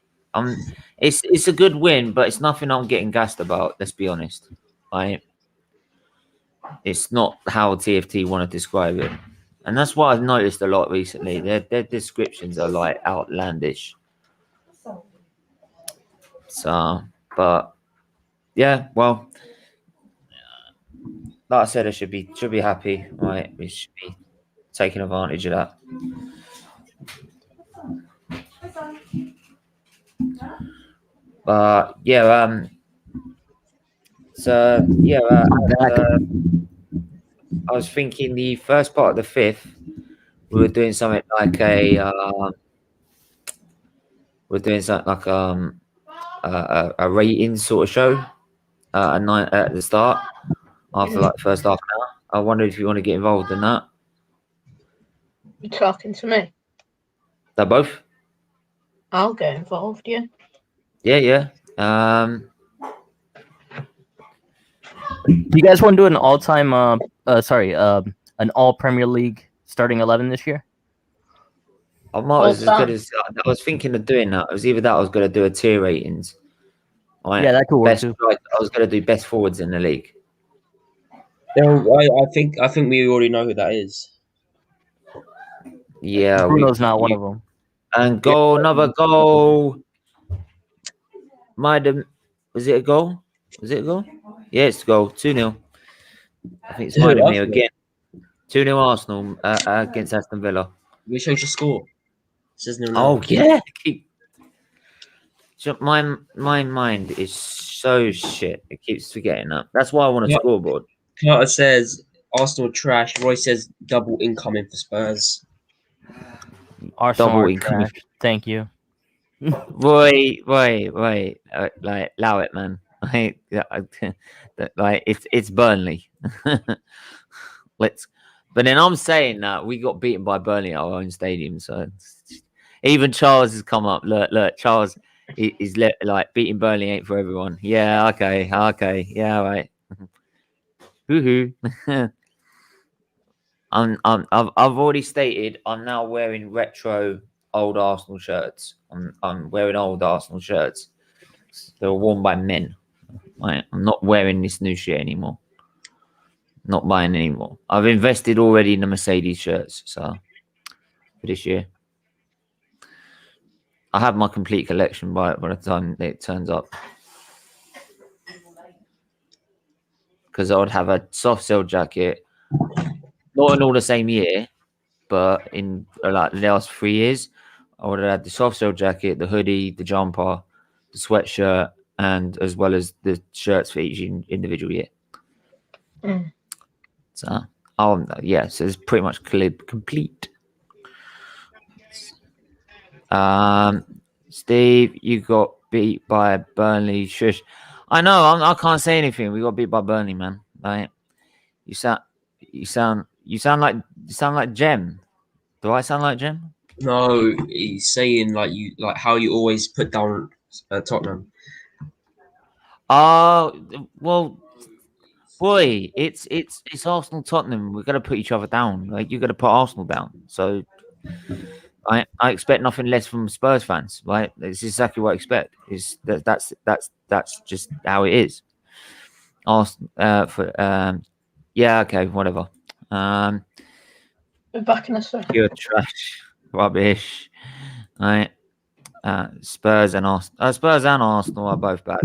It's a good win, but it's nothing I'm getting gassed about. Let's be honest. Right? It's not how TFT want to describe it, and that's what I've noticed a lot recently. Their descriptions are like outlandish. So, but yeah, well, like I said, I should be happy. Right? We should be taking advantage of that. Yeah, so yeah, I was thinking the first part of the fifth, we were doing something like a rating sort of show at the start after like the first half an hour. I wondered if you want to get involved in that. You talking to me? They're both. I'll get involved. Yeah. Yeah. Do you guys want to do an all-time, an all Premier League starting 11 this year? I was thinking of doing that. It was either that or I was going to do a tier ratings. Right? Yeah, that could work too. I was going to do best forwards in the league. I think we already know who that is. Yeah, Bruno's not one of them. And goal, another goal. Was it a goal? Was it a goal? Yeah, it's a goal. 2-0. I think it's reminded me again. 2-0 Arsenal against Aston Villa. We changed the score. It says 0-0. Oh yeah. My mind is so shit. It keeps forgetting that. That's why I want a scoreboard. Carter says Arsenal trash. Roy says double incoming for Spurs. Arsenal Double are incoming. trash. Thank you. Wait. Like, allow it, man. Like, it's Burnley. But then I'm saying that we got beaten by Burnley at our own stadium. So even Charles has come up. Look, Charles is like beating Burnley ain't for everyone. Yeah, okay, yeah, right. Hoo. I've already stated I'm now wearing retro old Arsenal shirts. I'm wearing old Arsenal shirts. They were worn by men. Right? I'm not wearing this new shit anymore. Not buying anymore. I've invested already in the Mercedes shirts, so for this year. I have my complete collection by the time it turns up. Because I would have a soft shell jacket, not in all the same year, but in like the last 3 years, I would have had the soft shell jacket, the hoodie, the jumper, the sweatshirt, and as well as the shirts for each individual year. So, so it's pretty much complete. Steve, you got beat by Burnley. Shush. I know. I can't say anything. We got beat by Burnley, man. Like, you sound like Jem. Do I sound like Jem? No, he's saying like how you always put down Tottenham. Oh, well, Boy, it's Arsenal Tottenham. We're gonna put each other down. Like you're gonna put Arsenal down. So I expect nothing less from Spurs fans. Right? It's exactly what I expect. Is that's just how it is. Arsenal yeah, okay, whatever. Be back in a second. Pure trash, rubbish. Right? Spurs and Arsenal. Spurs and Arsenal are both bad.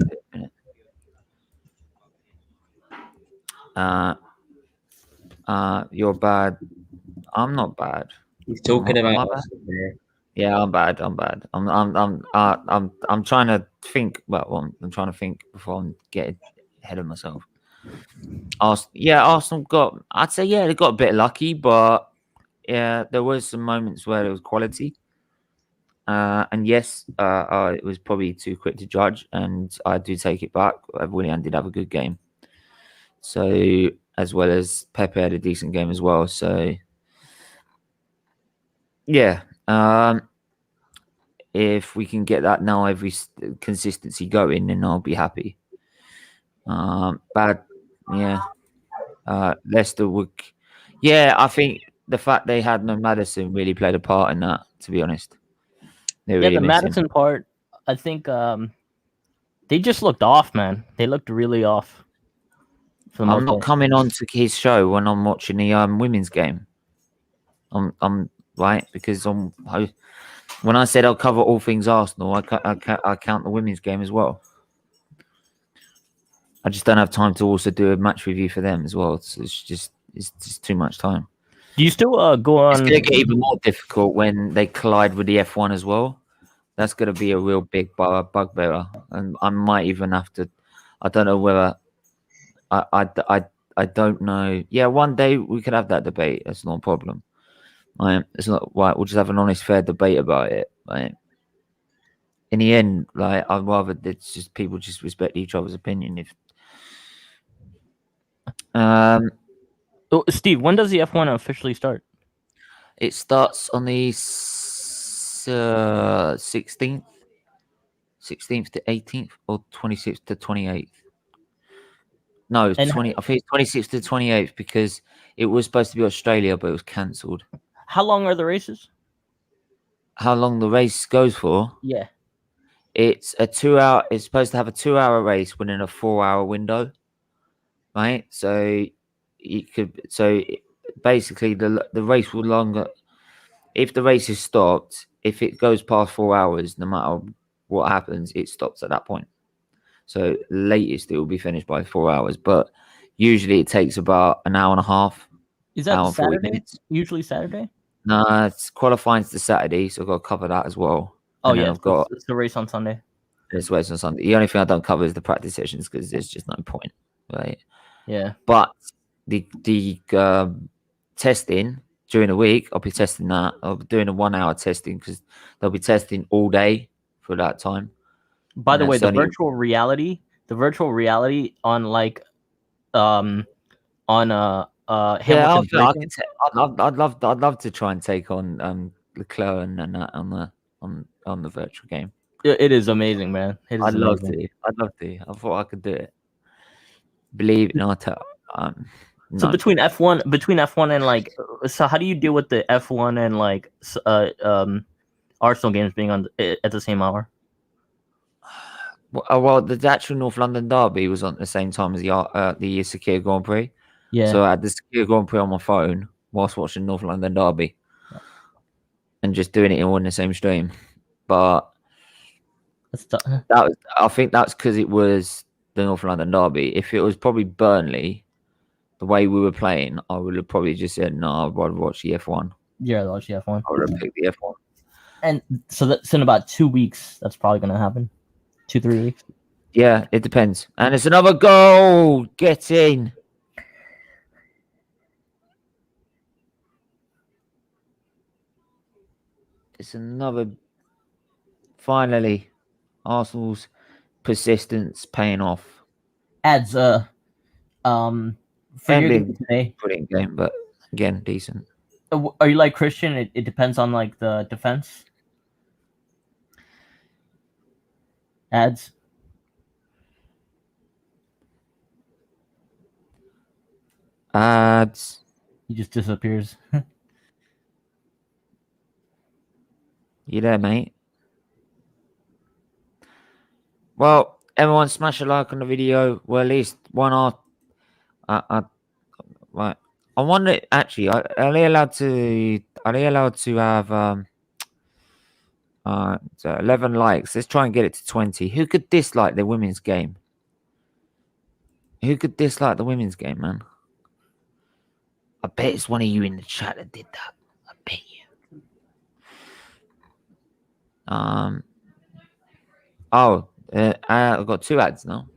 You're bad. I'm not bad. He's talking Am I about bad? Arsenal there. Yeah, I'm bad. I'm trying to think. Well, I'm trying to think before I get ahead of myself. Arsenal got. I'd say they got a bit lucky, but yeah, there was some moments where it was quality. And yes, it was probably too quick to judge, and I do take it back. Willian did have a good game, so as well as Pepe had a decent game as well. So yeah, if we can get that now, every consistency going, then I'll be happy. Bad, yeah. Leicester would, yeah. I think the fact they had no Maddison really played a part in that. To be honest, they really the missed him. Madison part, I think they just looked off, man. They looked really off. I'm not coming on to his show when I'm watching the women's game. I'm right because when I said I'll cover all things Arsenal, I count the women's game as well. I just don't have time to also do a match review for them as well. It's just too much time. Do you still go on? It's going to get even more difficult when they collide with the F1 as well. That's going to be a real big bugbearer, and I might even have to. I don't know whether. I don't know. Yeah, one day we could have that debate. That's not a problem. It's not right. We'll just have an honest, fair debate about it. Right. In the end, like I'd rather it's just people just respect each other's opinion. If Steve, when does the F1 officially start? it starts on the 16th to 18th, or 26th to 28th. No, it's 20. I think it's 26th to 28th because it was supposed to be Australia, but it was cancelled. How long are the races? How long the race goes for? Yeah. It's a 2-hour. It's supposed to have a 2-hour race within a 4-hour window, right? So it could. So basically, the race will longer. If the race is stopped, if it goes past 4 hours, no matter what happens, it stops at that point. So latest it will be finished by 4 hours, but usually it takes about an hour and a half. Is that hour and 40 Saturday? minutes. Usually Saturday. No, it's qualifying's the Saturday, so I've got to cover that as well. Oh and yeah, I've got it's the race on Sunday. this race on Sunday. The only thing I don't cover is the practice sessions because there's just no point, right? Yeah. But the testing during the week, I'll be testing that. I'll be doing a 1-hour testing because they'll be testing all day for that time. By the And way, it's the only- virtual reality on like on Hamilton's racing. I'd love to try and take on Leclerc and that on the virtual game. It is amazing, man. It is I'd love amazing. to. I'd love to. I thought I could do it. Believe it or not. So No. between F1 and like, so how do you deal with the F1 and like Arsenal games being on at the same hour? Well, the actual North London Derby was on at the same time as the Sakir Grand Prix. Yeah. So I had the Sakir Grand Prix on my phone whilst watching North London Derby, and just doing it all in the same stream. But I think that's because it was the North London Derby. If it was probably Burnley, the way we were playing, I would have probably just said no. I'd rather watch the F1. Yeah, watch the F1. I would have picked the F1. And so that's in about 2 weeks. That's probably gonna happen. 2-3 weeks. Yeah, it depends. And it's another goal. Get in. It's another. Finally, Arsenal's persistence paying off. Ads for your game today. Brilliant game, but again, decent. Are you like Christian? It depends on like the defense. Ads. Ads. He just disappears. You there, mate? Well, everyone smash a like on the video. Well, at least one art. Right. I wonder, actually, are they allowed to have so 11 likes? Let's try and get it to 20. Who could dislike the women's game? Who could dislike the women's game, man? I bet it's one of you in the chat that did that. I bet you. I've got 2 ads now.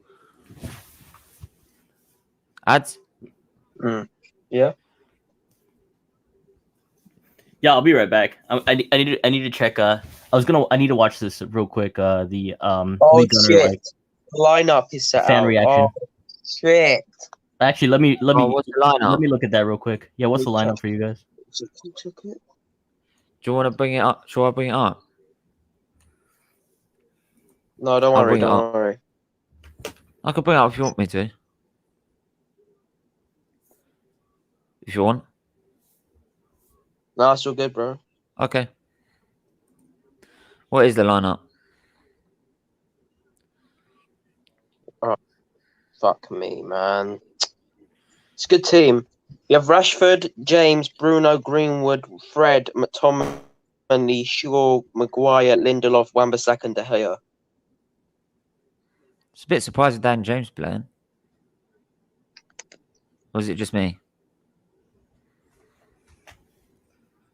Ads? Yeah. Yeah, I'll be right back. I need to check. I need to watch this real quick. The Lee Gunner, like, Lineup is set fan out. reaction. Oh shit. Actually, let me What's the lineup? let me look at that real quick. Yeah, what's the lineup for you guys? Do you want to bring it up? Shall I bring it up? No, don't I'll worry, bring it don't up. worry. I can bring it up if you want me to. If you want. No, it's all good, bro. Okay. What is the lineup? Fuck me, man. It's a good team. You have Rashford, James, Bruno, Greenwood, Fred, McTominay, Shaw, Maguire, Lindelof, Wan-Bissaka, and De Gea. It's a bit surprised Dan James playing. Or is it just me?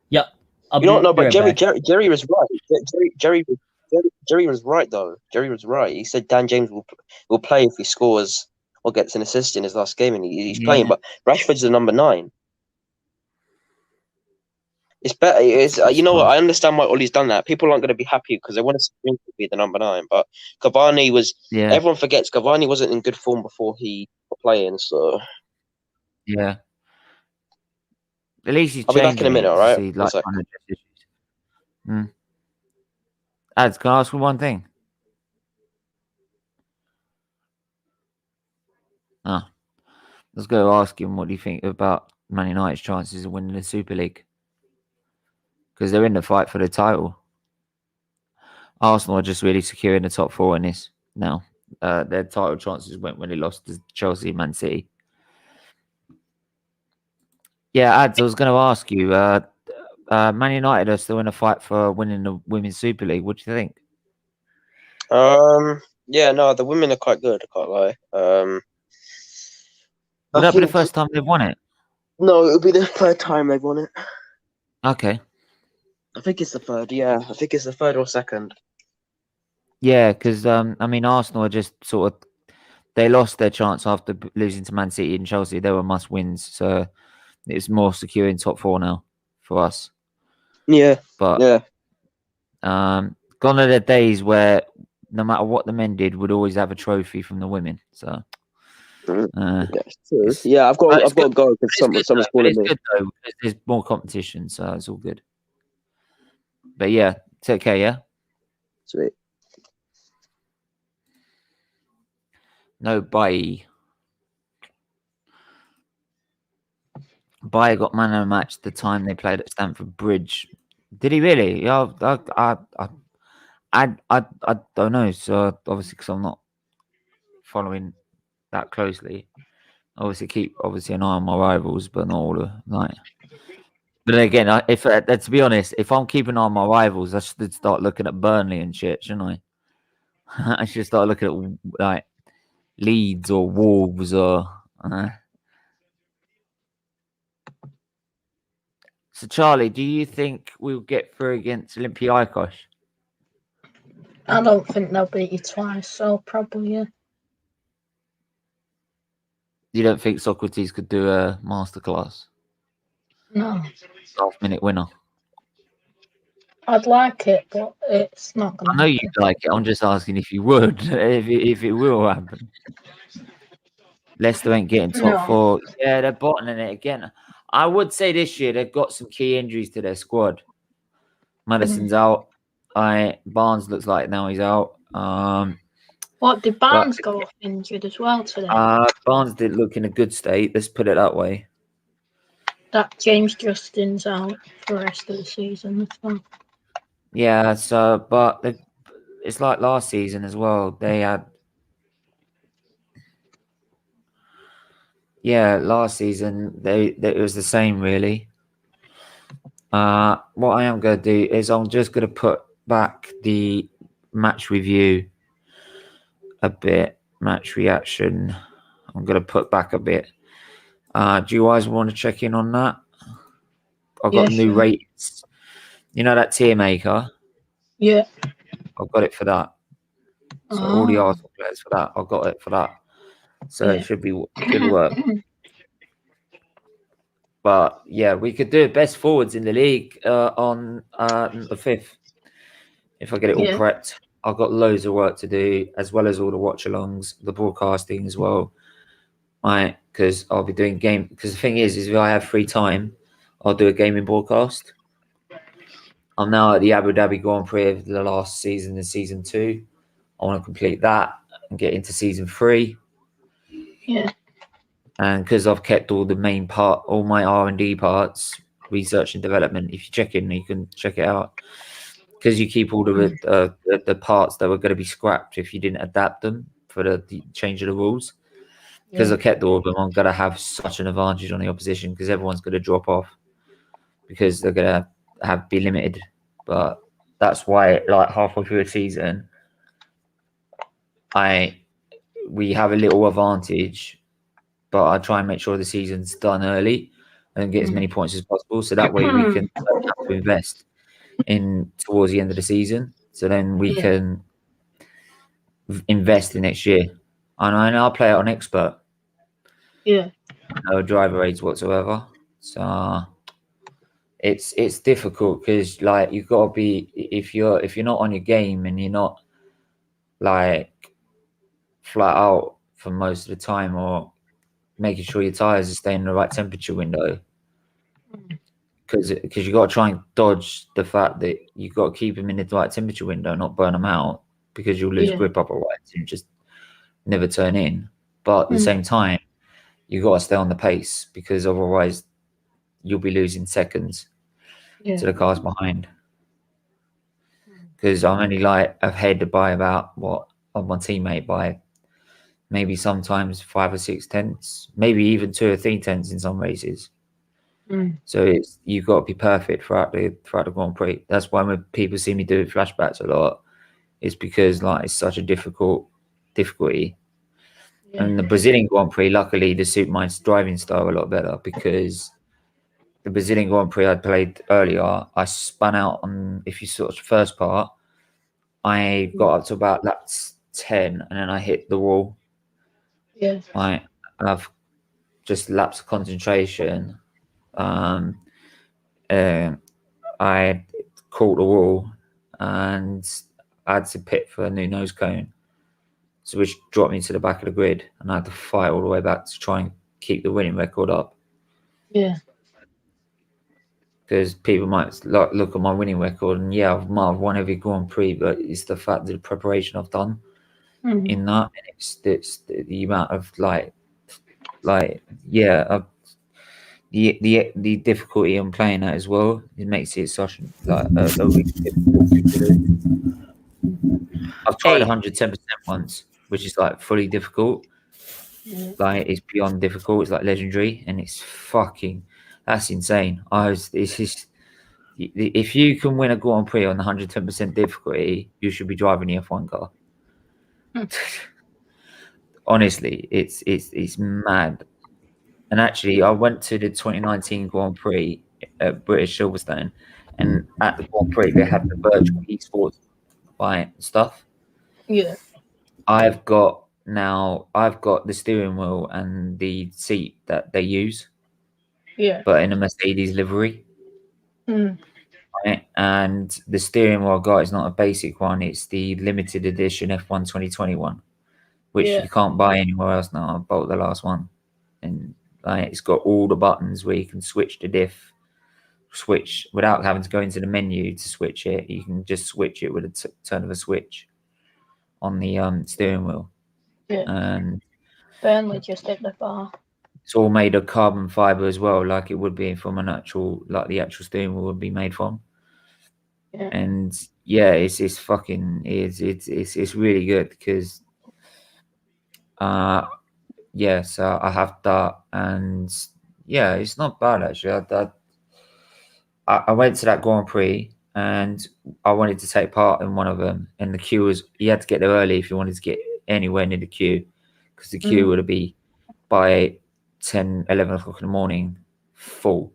Yeah, I'll You don't know, but right Jerry back. was right. Jerry was right though. Jerry was right. He said Dan James will play if he scores or gets an assist in his last game, and he's playing. But Rashford's the number 9. It's better. It's you know what? I understand why Ollie's done that. People aren't going to be happy because they want to see him to be the number 9. But Cavani was. Yeah. Everyone forgets Cavani wasn't in good form before he was playing. So Yeah. At least he's I'll be back in a minute. All right. See, like, Ads, can I ask you one thing? I was going to ask him, what do you think about Man United's chances of winning the Super League? Because they're in the fight for the title. Arsenal are just really securing the top 4 in this now. Their title chances went when they lost to Chelsea and Man City. Yeah, Ads, I was going to ask you, Man United are still in a fight for winning the Women's Super League. What do you think? Yeah, no, the women are quite good. I can't lie. Will that be the first time they've won it? No, it'll be the 3rd time they've won it. Okay. I think it's the 3rd. Yeah, I think it's the 3rd or 2nd. Yeah, because I mean, Arsenal are just sort of, they lost their chance after losing to Man City and Chelsea. They were must wins, so it's more secure in top 4 now for us. Yeah, but yeah. Gone are the days where no matter what the men did, would always have a trophy from the women. So yeah, I've got to go because someone's calling me. It's good though because there's more competition, so it's all good. But yeah, take care. Yeah, sweet. No, Baye got man of the match the time they played at Stamford Bridge. Did he really? Yeah, I don't know. So obviously, because I'm not following that closely, obviously keep an eye on my rivals, but not all the night. But then again, if to be honest, if I'm keeping an eye on my rivals, I should start looking at Burnley and shit, shouldn't I? I should start looking at like Leeds or Wolves or. So, Charlie, do you think we'll get through against Olympiacos? I don't think they'll beat you twice, so probably, yeah. You don't think Socrates could do a masterclass? No. Last-minute winner? I'd like it, but it's not going to I know you'd like it. I'm just asking if you would, if it will happen. Leicester ain't getting top 4. Yeah, they're bottoming it again. I would say this year they've got some key injuries to their squad. Madison's out. Barnes looks like now he's out. What, did Barnes go off injured as well today? Barnes didn't look in a good state. Let's put it that way. That James Justin's out for the rest of the season as well. Yeah, so but it's like last season as well. They had last season it was the same really. What I am going to do is I'm just going to put back the match review a bit, match reaction. I'm going to put back a bit. Do you guys want to check in on that? I've got new sure. rates. You know that tier maker? Yeah. I've got it for that. So all the Arsenal players for that, I've got it for that. So it should be good work. But yeah, we could do best forwards in the league on the 5th. If I get it all prepped, I've got loads of work to do, as well as all the watch-alongs, the broadcasting as well. Right, because I'll be doing game. Because the thing is if I have free time, I'll do a gaming broadcast. I'm now at the Abu Dhabi Grand Prix of the last season in season 2. I want to complete that and get into season 3. Yeah. And because I've kept all the main part, all my R&D parts, research and development. If you check in, you can check it out. Because you keep all the parts that were going to be scrapped if you didn't adapt them for the change of the rules. Because I kept all of them, I'm going to have such an advantage on the opposition because everyone's going to drop off because they're going to be limited. But that's why, like halfway through the season, we have a little advantage, but I try and make sure the season's done early and get as many points as possible, so that way we can have to invest in towards the end of the season. So then we can invest in next year. And I'll play it on expert. Yeah. No driver aids whatsoever. So it's difficult because like you've got to be if you're not on your game and you're not like flat out for most of the time or making sure your tires are staying in the right temperature window, because you got to try and dodge the fact that you got to keep them in the right temperature window, not burn them out, because you'll lose grip otherwise and just never turn in. But at the same time, you got to stay on the pace because otherwise you'll be losing seconds to the cars behind. Because I'm only like ahead by about of my teammate by maybe sometimes 5 or 6 tenths, maybe even 2 or 3 tenths in some races. So you've got to be perfect throughout the Grand Prix. That's why when people see me do flashbacks a lot, it's because like it's such a difficulty. And the Brazilian Grand Prix, luckily, to suit my driving style a lot better, because the Brazilian Grand Prix I played earlier, I spun out on, if you saw the first part, I got up to about laps 10 and then I hit the wall. Yeah. And I've just lapsed of concentration. I caught the wall and I had to pit for a new nose cone, so which dropped me to the back of the grid, and I had to fight all the way back to try and keep the winning record up. Yeah. Because people might look at my winning record and I might have won every Grand Prix, but it's the fact that the preparation I've done in that, and it's the amount of the difficulty in playing that as well. It makes it such a really difficult thing to do. I've tried 110% once, which is like fully difficult. Like it's beyond difficult. It's like legendary, and it's that's insane. It's just, if you can win a Grand Prix on 110% difficulty, you should be driving the F1 car. Honestly, it's mad. And actually, I went to the 2019 Grand Prix at British Silverstone, and at the Grand Prix they have the virtual esports stuff. Yeah. I've got the steering wheel and the seat that they use. Yeah. But in a Mercedes livery. Right? And the steering wheel I got is not a basic one, it's the limited edition F1 2021, which you can't buy anywhere else now. I bought the last one. And it's got all the buttons where you can switch the diff, switch without having to go into the menu to switch it. You can just switch it with a turn of a switch on the steering wheel. Yeah. And Burnley just hit the bar. it's all made of carbon fiber as well, like it would be from an actual, like the actual steering wheel would be made from. Yeah. And yeah, it's really good because yeah, so I have that, and yeah, it's not bad actually. I went to that Grand Prix and I wanted to take part in one of them, and the queue was, you had to get there early if you wanted to get anywhere near the queue, because the queue would be by 10, 11 o'clock in the morning full.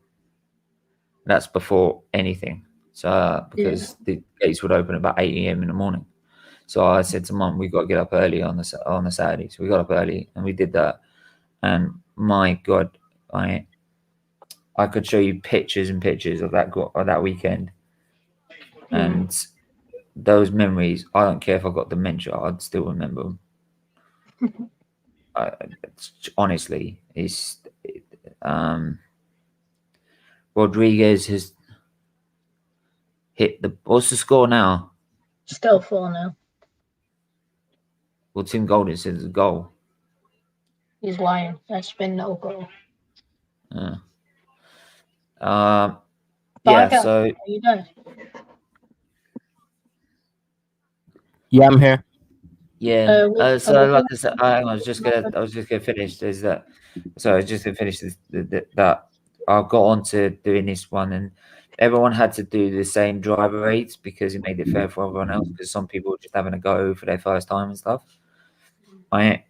That's before anything. So because the gates would open about 8 a.m. in the morning. So I said to Mum, we got to get up early on the Saturday. So we got up early and we did that. And my God, I could show you pictures and pictures of that weekend. And those memories, I don't care if I got dementia, I'd still remember them. Honestly, Rodriguez has hit the. What's the score now? Still 4-0. Well, Tim Golden says a goal. He's lying. That's been no goal. Yeah. Barca, So are you done? Yeah, I'm here. yeah. So like I said, I was just gonna finish. Is that? So I was just gonna finish this. That I got on to doing this one, and everyone had to do the same driver rates because it made it fair for everyone else. Because some people were just having a go for their first time and stuff. And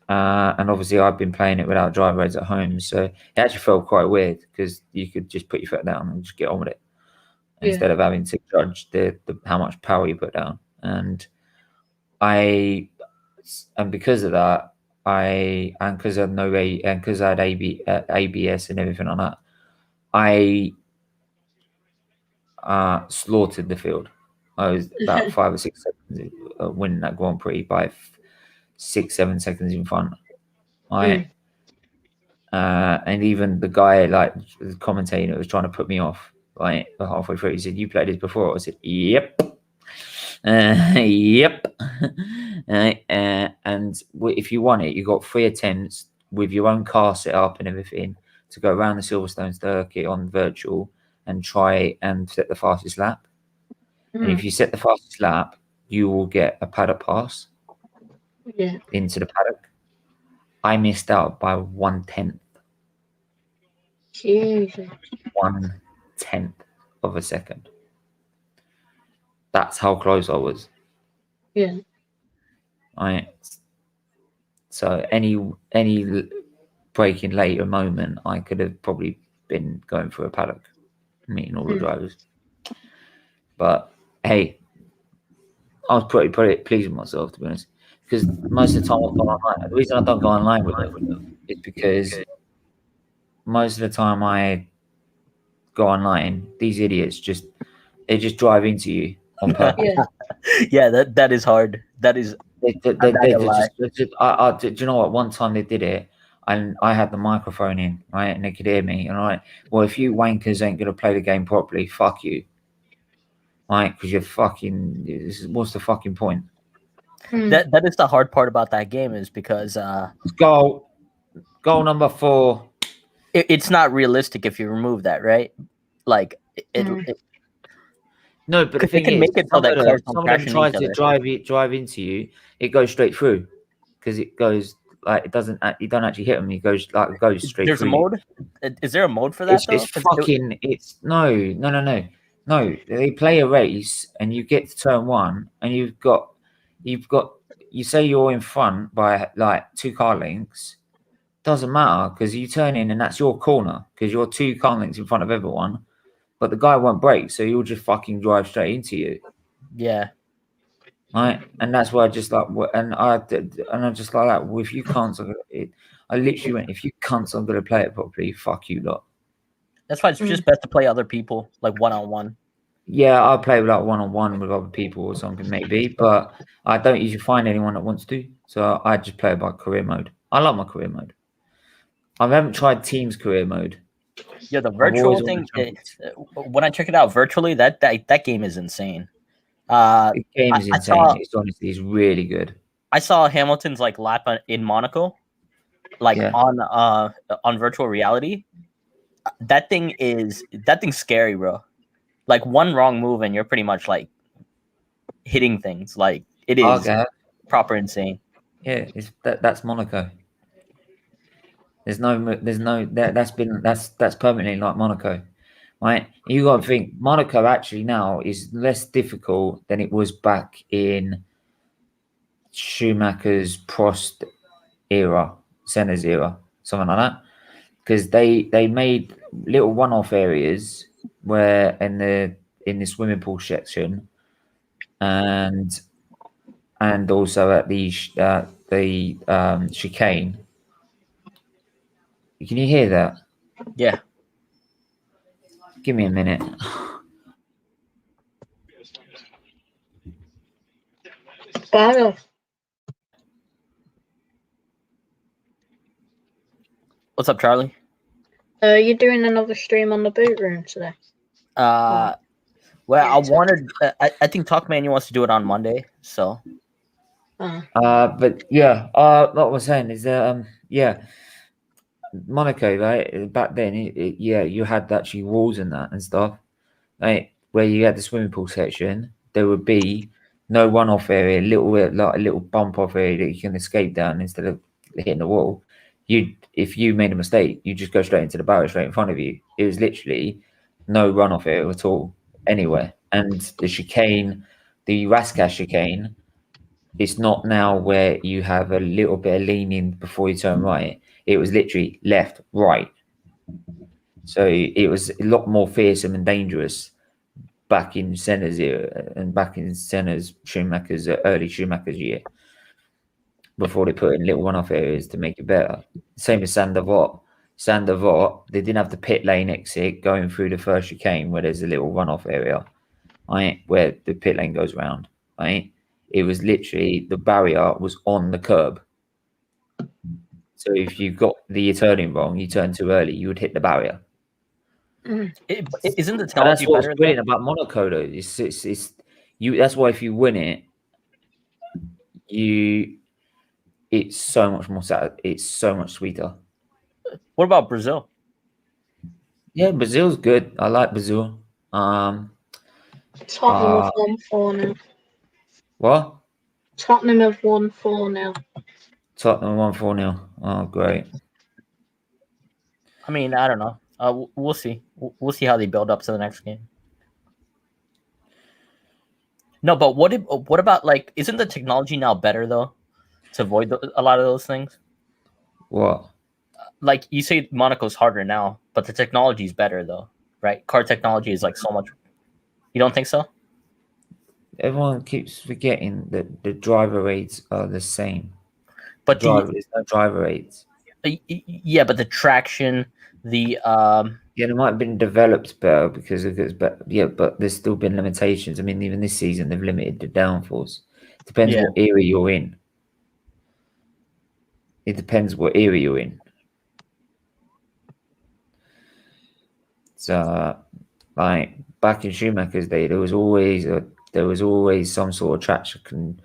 obviously I've been playing it without driver rates at home, so it actually felt quite weird because you could just put your foot down and just get on with it instead of having to judge the how much power you put down. And because of that, because I had no way, and because I had ABS and everything like that, I slaughtered the field. I was about 5 or 6 seconds winning that Grand Prix by 6-7 seconds in front. And even the guy, like the commentator, was trying to put me off. Like halfway through, he said, "You played this before?" I said, "Yep." Yep. And if you want it, you got 3 attempts with your own car set up and everything to go around the Silverstone circuit on virtual and try and set the fastest lap. And if you set the fastest lap, you will get a paddock pass into the paddock. I missed out by 1/10. Jesus. 1/10 of a second. That's how close I was. Yeah. So any breaking later moment, I could have probably been going for a paddock, meeting all the drivers. But hey, I was pretty pleased with myself, to be honest, because most of the time I've gone online. The reason I don't go online with them is because most of the time I go online, these idiots just drive into you on purpose. Yeah, that is hard. That is. Do you know what? One time they did it, and I had the microphone in, right, and they could hear me. And well, if you wankers ain't gonna play the game properly, fuck you, right? Because you're fucking. What's the fucking point? That is the hard part about that game, is because goal number 4. It's not realistic if you remove that, right? Like it no, but the thing can is, make it so that cars don't crash into tries each to other. drive into you. It goes straight through because it goes like it doesn't. You don't actually hit them. It goes straight. There's through a mode. Is there a mode for that? It's fucking. It's no. They play a race and you get to turn 1 and you've got. You say you're in front by like 2 car lengths. Doesn't matter because you turn in and that's your corner because you're 2 car lengths in front of everyone. But the guy won't brake, so he'll just fucking drive straight into you. Yeah. Right, and that's why I just like, and I just like that. Well, if you can't, I literally went, if you can't, I'm gonna play it properly. Fuck you lot. That's why it's just best to play other people, like 1-on-1. Yeah, I'll play like 1-on-1 with other people or something maybe, but I don't usually find anyone that wants to. So I just play by career mode. I like my career mode. I haven't tried Teams career mode. Yeah, the virtual thing. When I check it out virtually, that game is insane. The game is insane. It's honestly, it's really good. I saw Hamilton's like lap in Monaco, like Yeah. on virtual reality. That thing's scary, bro. Like one wrong move and you're pretty much like hitting things. Like it is Okay. proper insane. Yeah, that's Monaco. That's permanently like Monaco, right? You got to think Monaco actually now is less difficult than it was back in Schumacher's Prost era, Senna's era, something like that, because they made little one-off areas where in the swimming pool section, and also at the chicane. Can you hear that? Yeah. Give me a minute. Bye. What's up, Charlie? You're doing another stream on the boot room today. Well, I wanted. I think Talkmania wants to do it on Monday. So. But yeah. What I was saying is that yeah, Monaco, right? Back then, yeah, you had actually walls and that and stuff, right? Where you had the swimming pool section, there would be no one-off area, like a little bump-off area that you can escape down instead of hitting the wall. If you made a mistake, you just go straight into the barrier straight in front of you. It was literally no run-off area at all anywhere. And the chicane, the Rascash chicane, it's not now where you have a little bit of leaning before you turn right. It was literally left, right. So it was a lot more fearsome and dangerous back in Senna's era and back in Schumacher's early Schumacher's year, before they put in little one-off areas to make it better. Same as Saint-Devote. Saint-Devote, they didn't have the pit lane exit going through the first chicane where there's a little one-off area, right, where the pit lane goes around, right? It was literally the barrier was on the curb. So if you got the turning wrong, you turned too early, you would hit the barrier. Isn't the technology that's what's better? brilliant about Monaco, though. It's you. That's why if you win it, it's so much more sad. It's so much sweeter. What about Brazil? Yeah, Brazil's good. I like Brazil. Tottenham have won 4-0. What? Tottenham have won 4-0. Tottenham won 4-0. Oh, great. I mean, I don't know. We'll see. We'll see how they build up to the next game. No, but what about like? Isn't the technology now better though, to avoid a lot of those things? What? Like you say, Monaco's harder now, but the technology is better though, right? Car technology is like so much. You don't think so? Everyone keeps forgetting that the driver aids are the same. But there's no driver aids. Yeah, but the traction, the yeah, they might have been developed better because of it, but yeah, but there's still been limitations. I mean, even this season they've limited the downforce. It depends what area you're in. It depends what area you're in. So, like back in Schumacher's day, there was always some sort of traction.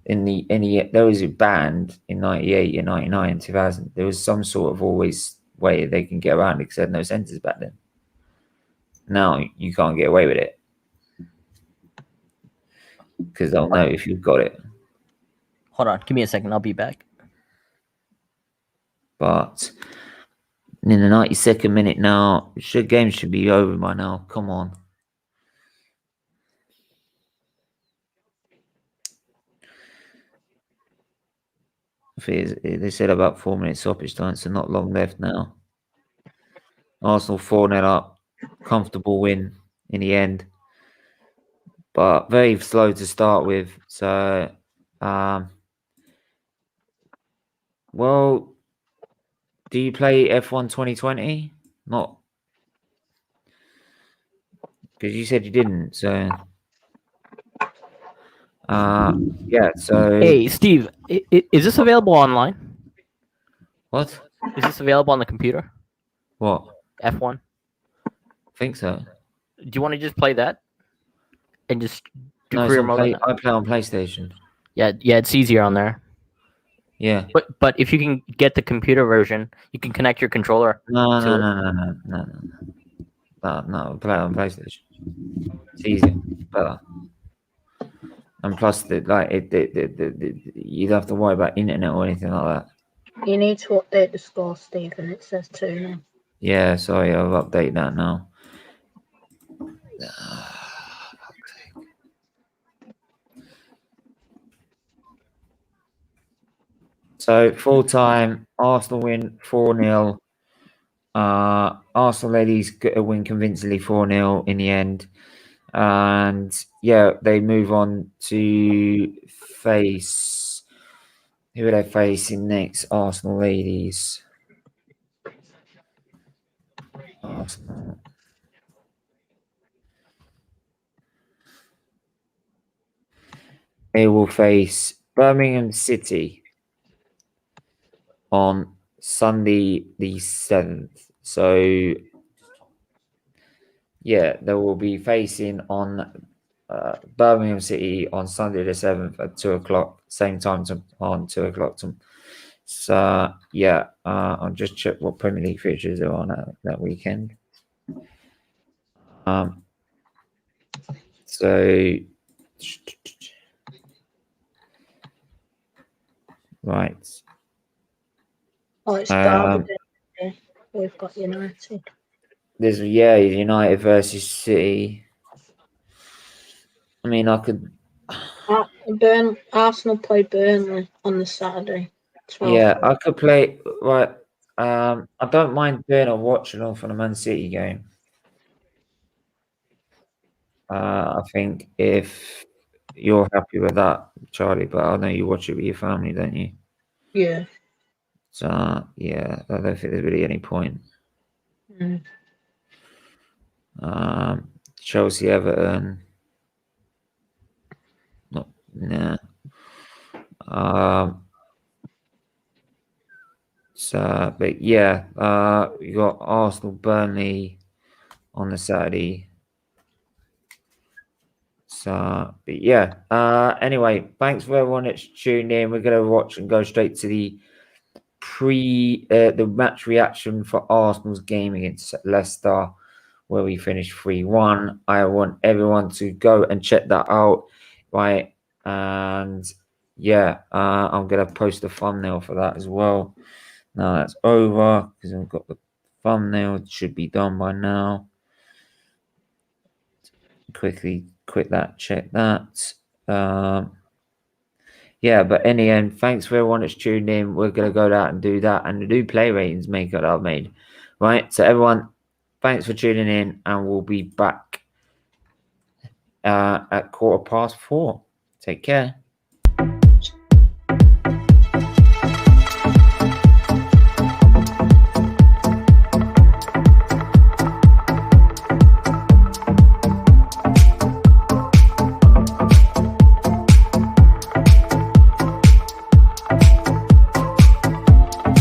There was a band in 98 and 99 and 2000. There was some sort of always way they can get around it because they had no sensors back then. Now you can't get away with it because they'll know if you've got it. Hold on, give me a second. I'll be back. But in the 92nd minute now, the game should be over by now. Come on. They said about 4 minutes stoppage time, so not long left now. Arsenal 4-0 up. Comfortable win in the end. But very slow to start with. So, well, do you play F1 2020? Not. Because you said you didn't, so... yeah, so... Hey, Steve, is this available online? What? Is this available on the computer? What? F1? I think so. Do you want to just play that? And just do No, career mode? I play on PlayStation. Yeah, it's easier on there. Yeah. But if you can get the computer version, you can connect your controller. No, to no, it. no, no, no, no, no. Play it on PlayStation. It's easier, better. And plus, you don't have to worry about internet or anything like that. You need to update the score, Stephen. It says 2 now. Yeah, sorry, I'll update that now. So full time, Arsenal win 4-0. Arsenal ladies win convincingly 4-0 in the end. And yeah, they move on to face, who are they facing next? Arsenal ladies. Arsenal. They will face Birmingham City on Sunday the 7th. So yeah, they will be facing on Birmingham City on Sunday the 7th at 2 o'clock, same time on 2 o'clock. So yeah, I'll just check what Premier League fixtures are on that weekend. So right. Oh, it's Derby Day. We've got United. There's United versus City. I mean, I could. Arsenal play Burnley on the Saturday. 12. Yeah, I could play. Right. I don't mind doing a watch along for the Man City game. I think if you're happy with that, Charlie, but I know you watch it with your family, don't you? Yeah. So yeah, I don't think there's really any point. Mm. Chelsea, Everton. Nah. So, but yeah, you got Arsenal, Burnley on the Saturday. So, but yeah. Anyway, thanks for everyone that's tuned in. We're gonna watch and go straight to the match reaction for Arsenal's game against Leicester, where we finished 3-1. I want everyone to go and check that out, right? And yeah, I'm gonna post a thumbnail for that as well. Now that's over because I've got the thumbnail. It should be done by now. Quickly quit that, check that. Yeah, but in the end, thanks for everyone that's tuned in. We're going to go out and do that and the new play ratings maker that I've made. Right, so everyone, thanks for tuning in, and we'll be back at 4:15. Take care.